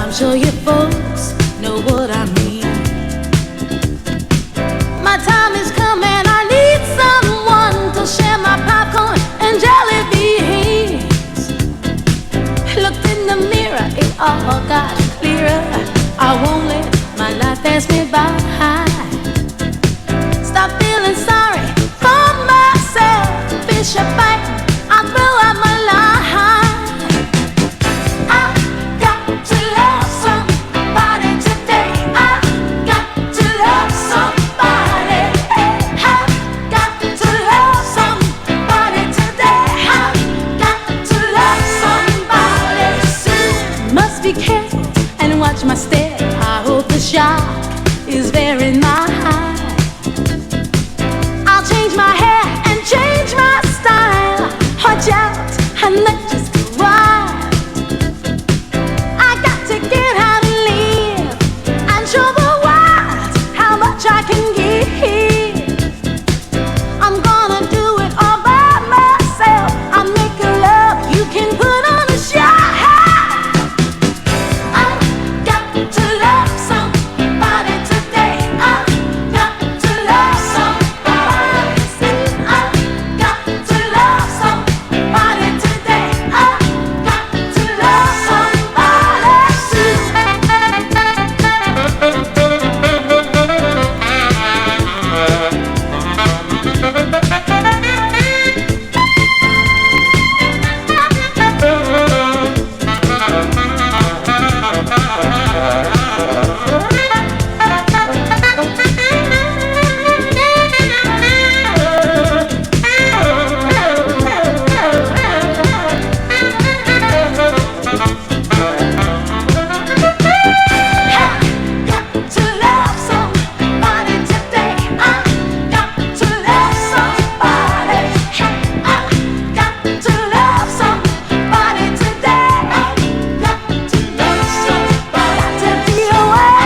I'm sure you folks know what I mean. My time is coming, I need someone to share my popcorn and jelly beans. Looked in the mirror, it all got clearer. I won't let my life pass me by. Stop feeling sorry for myself. Fish a bite, I throw out my line. Be careful and watch my step. I hope the shock is very mild. I'll change my hair and change my style. Watch out and let just go wild. I got to get out and live and show the world how much I can give. I'm gonna do it all by myself. I'll make a love you can put on a show. Away.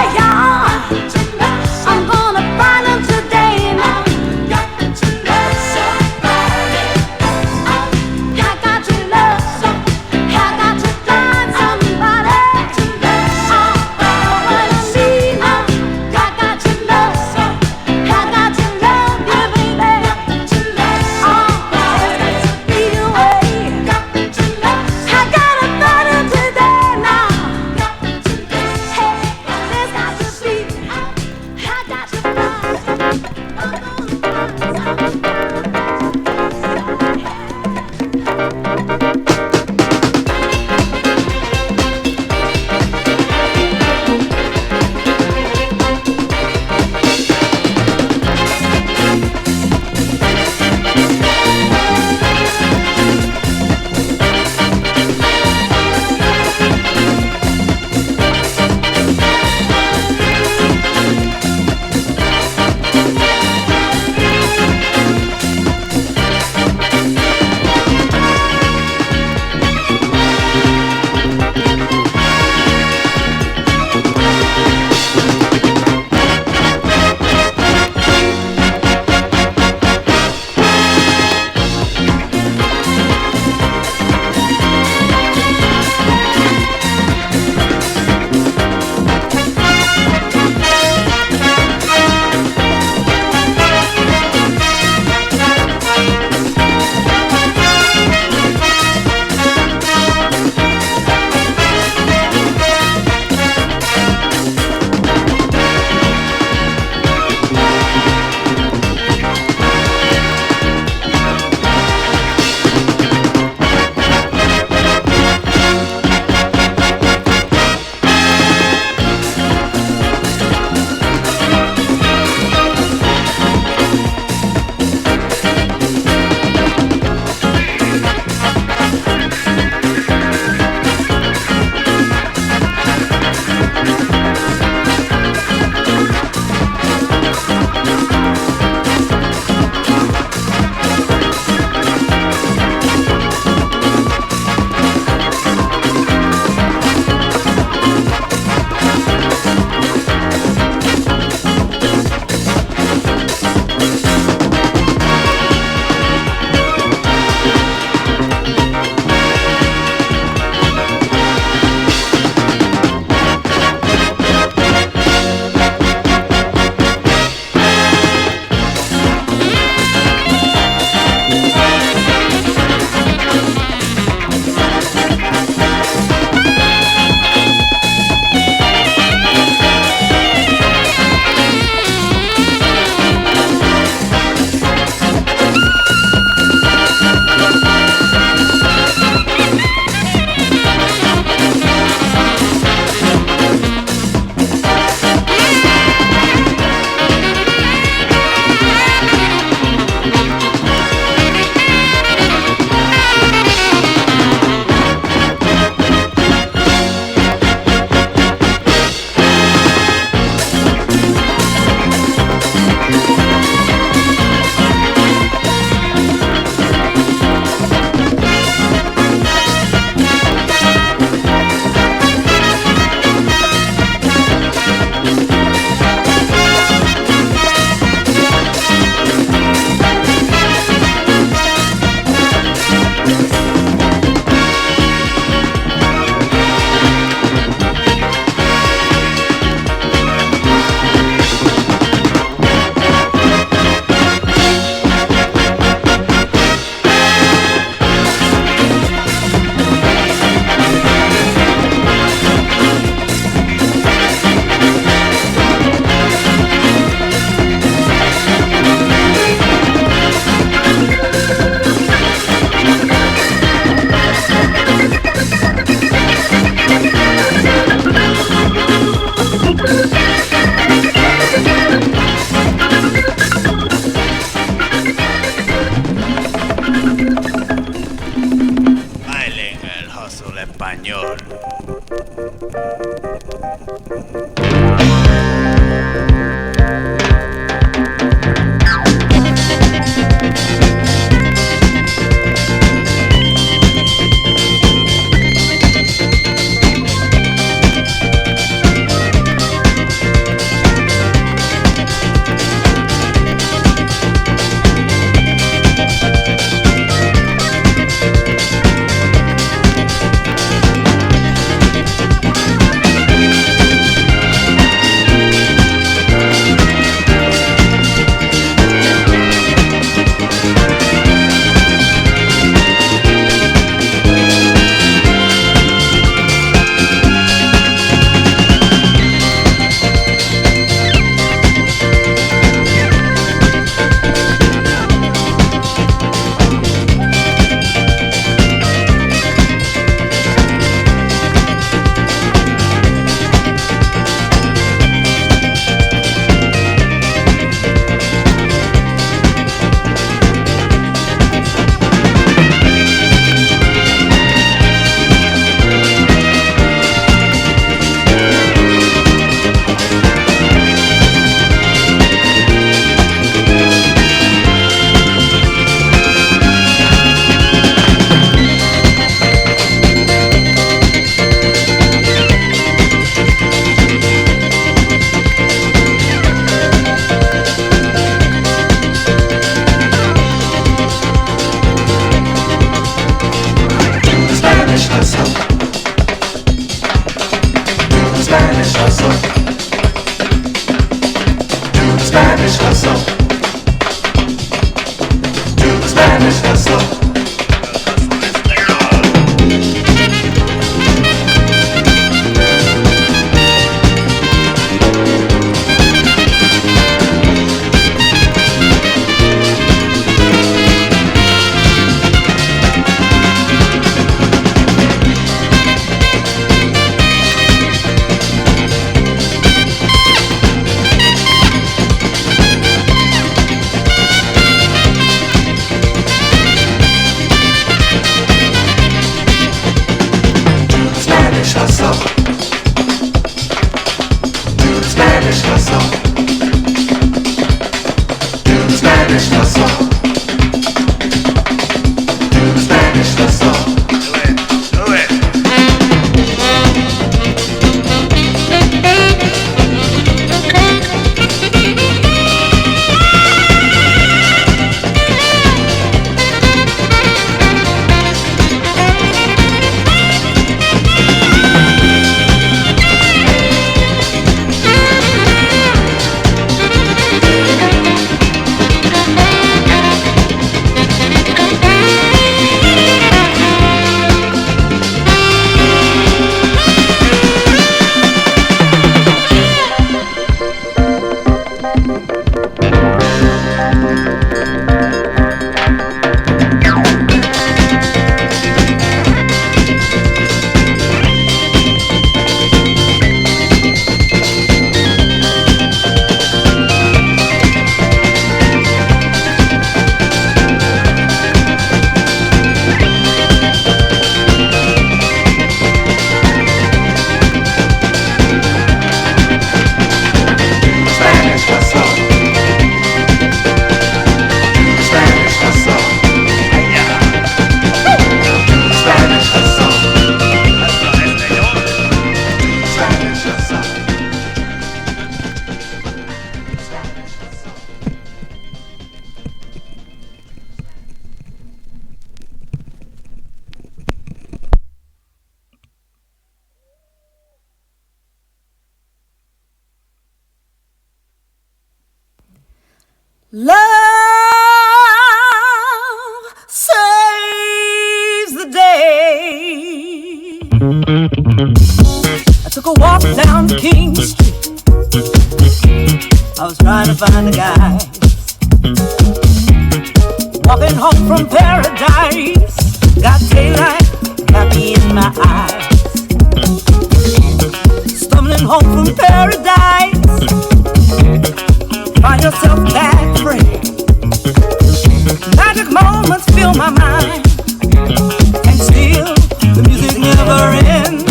Love saves the day. I took a walk down King Street. I was trying to find a guy. Walking home from paradise. Got daylight, got me in my eyes. Stumbling home from paradise. Find yourself back free. Magic moments fill my mind. And still, the music never ends.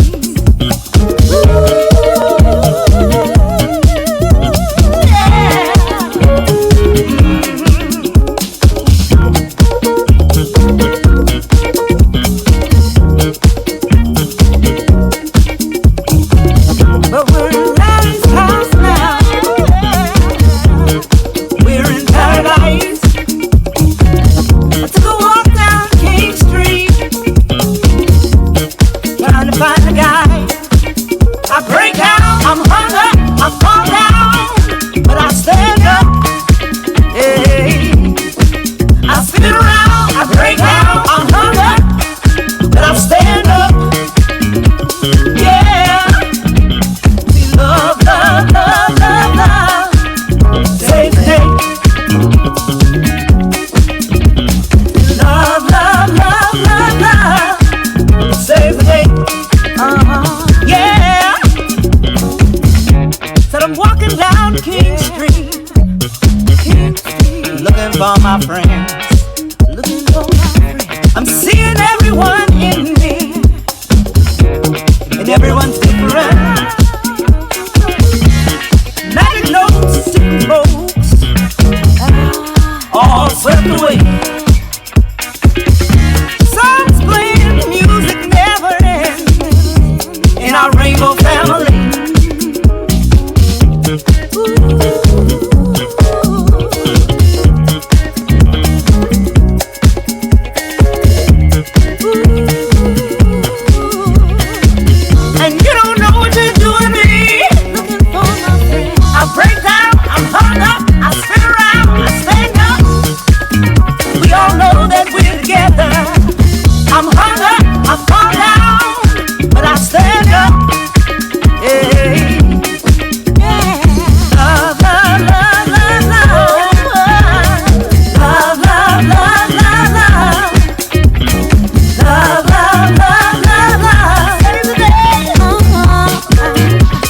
But I'm walking down King Street, looking for my friends. I'm seeing everyone in me, and everyone's different. Magic notes, sitting folks, all swept away. Songs playing, music never ends in our rainbow family. And you don't know what you're doing to me. Looking for my friend. I break down, I'm hung up, I spin around, I stand up. We all know that we're together. I'm hung up, I fall down, but I stand up. Hey. Love, love, love, love, love. Love, love, love, love, love. Love, love, love, love, love. Save the day.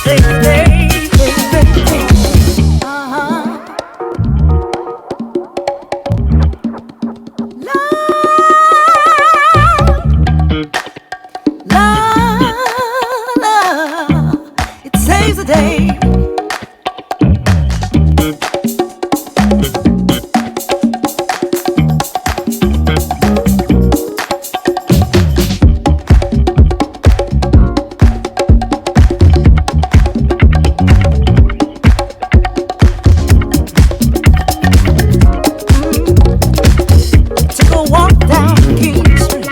Save the day. Save the day. Love, love, it saves the day. Took a walk down King Street.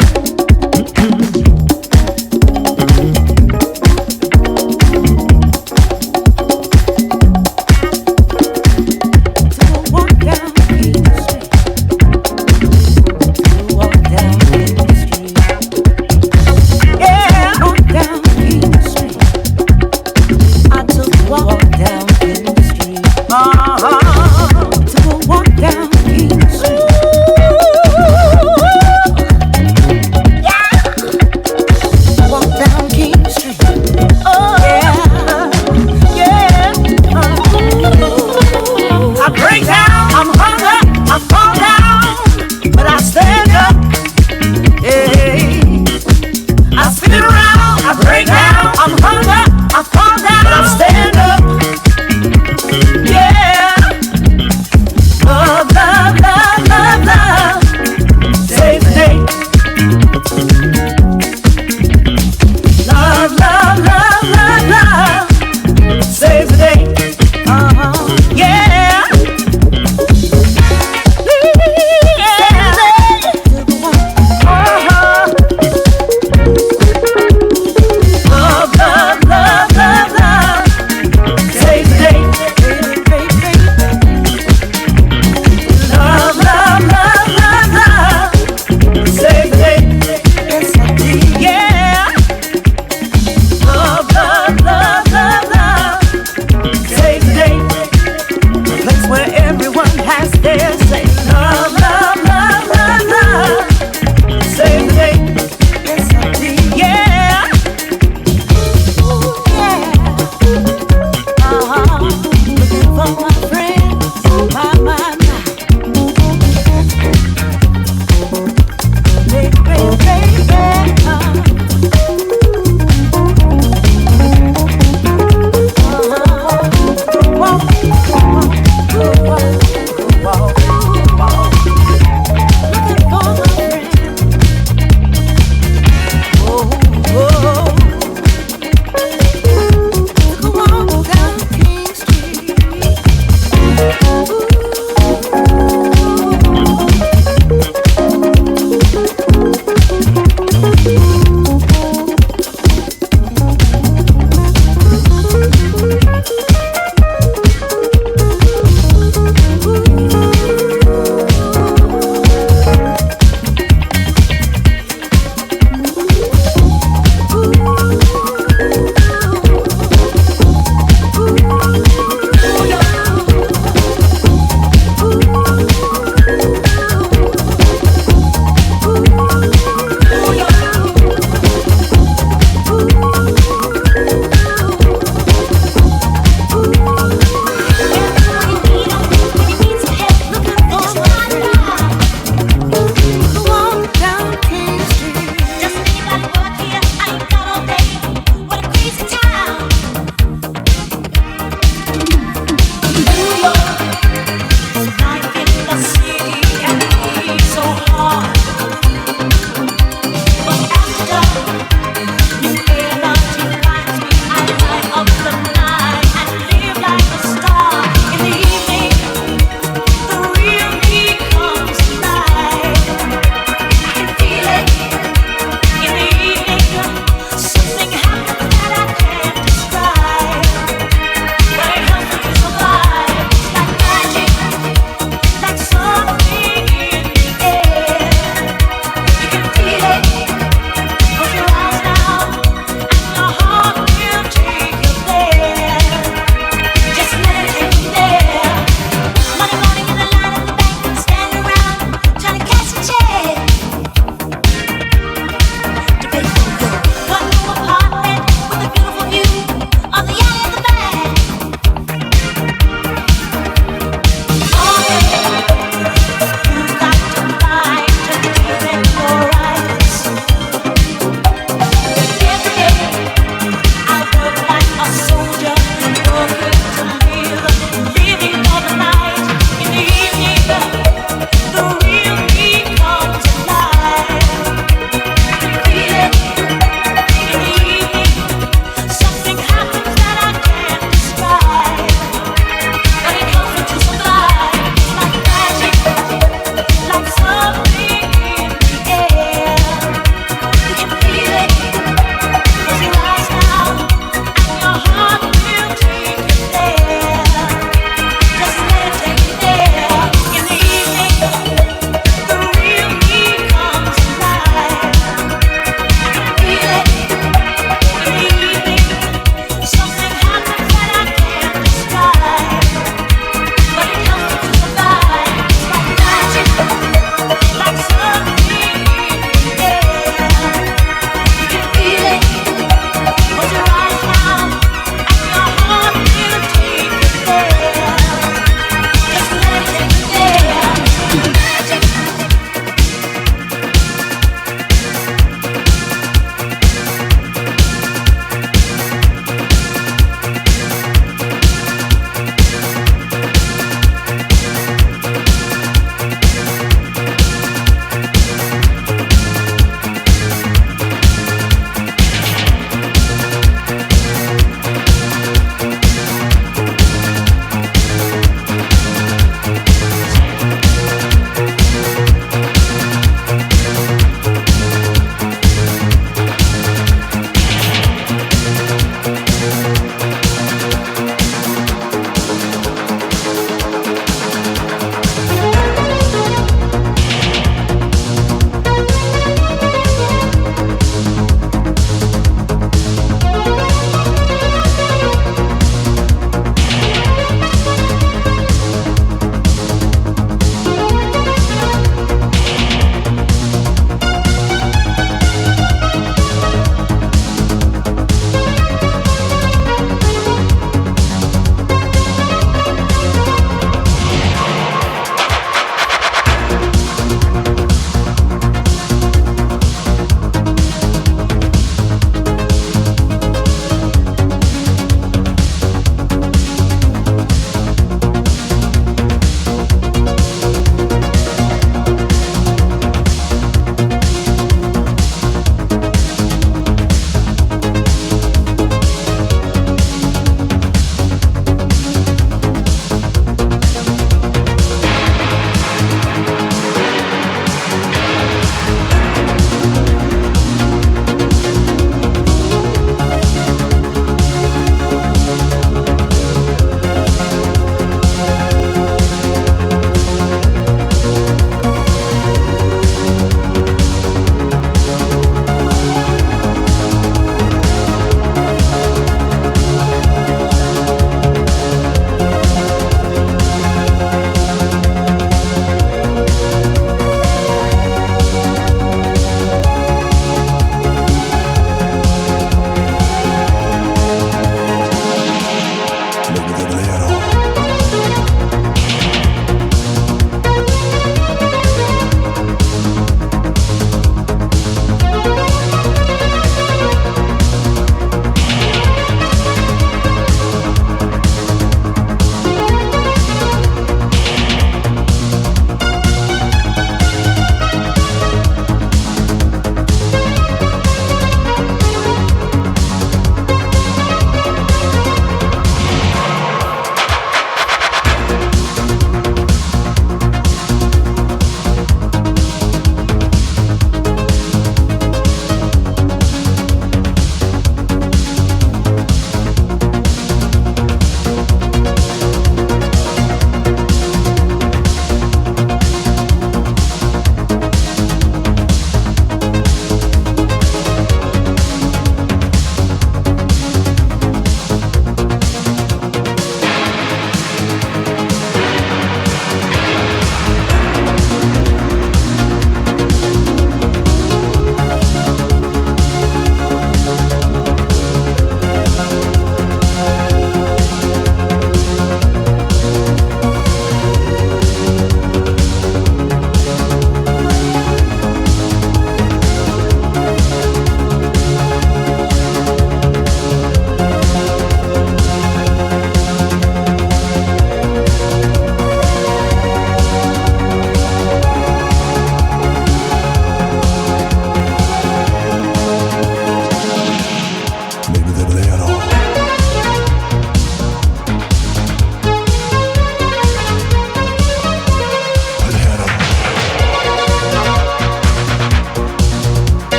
Lay it on.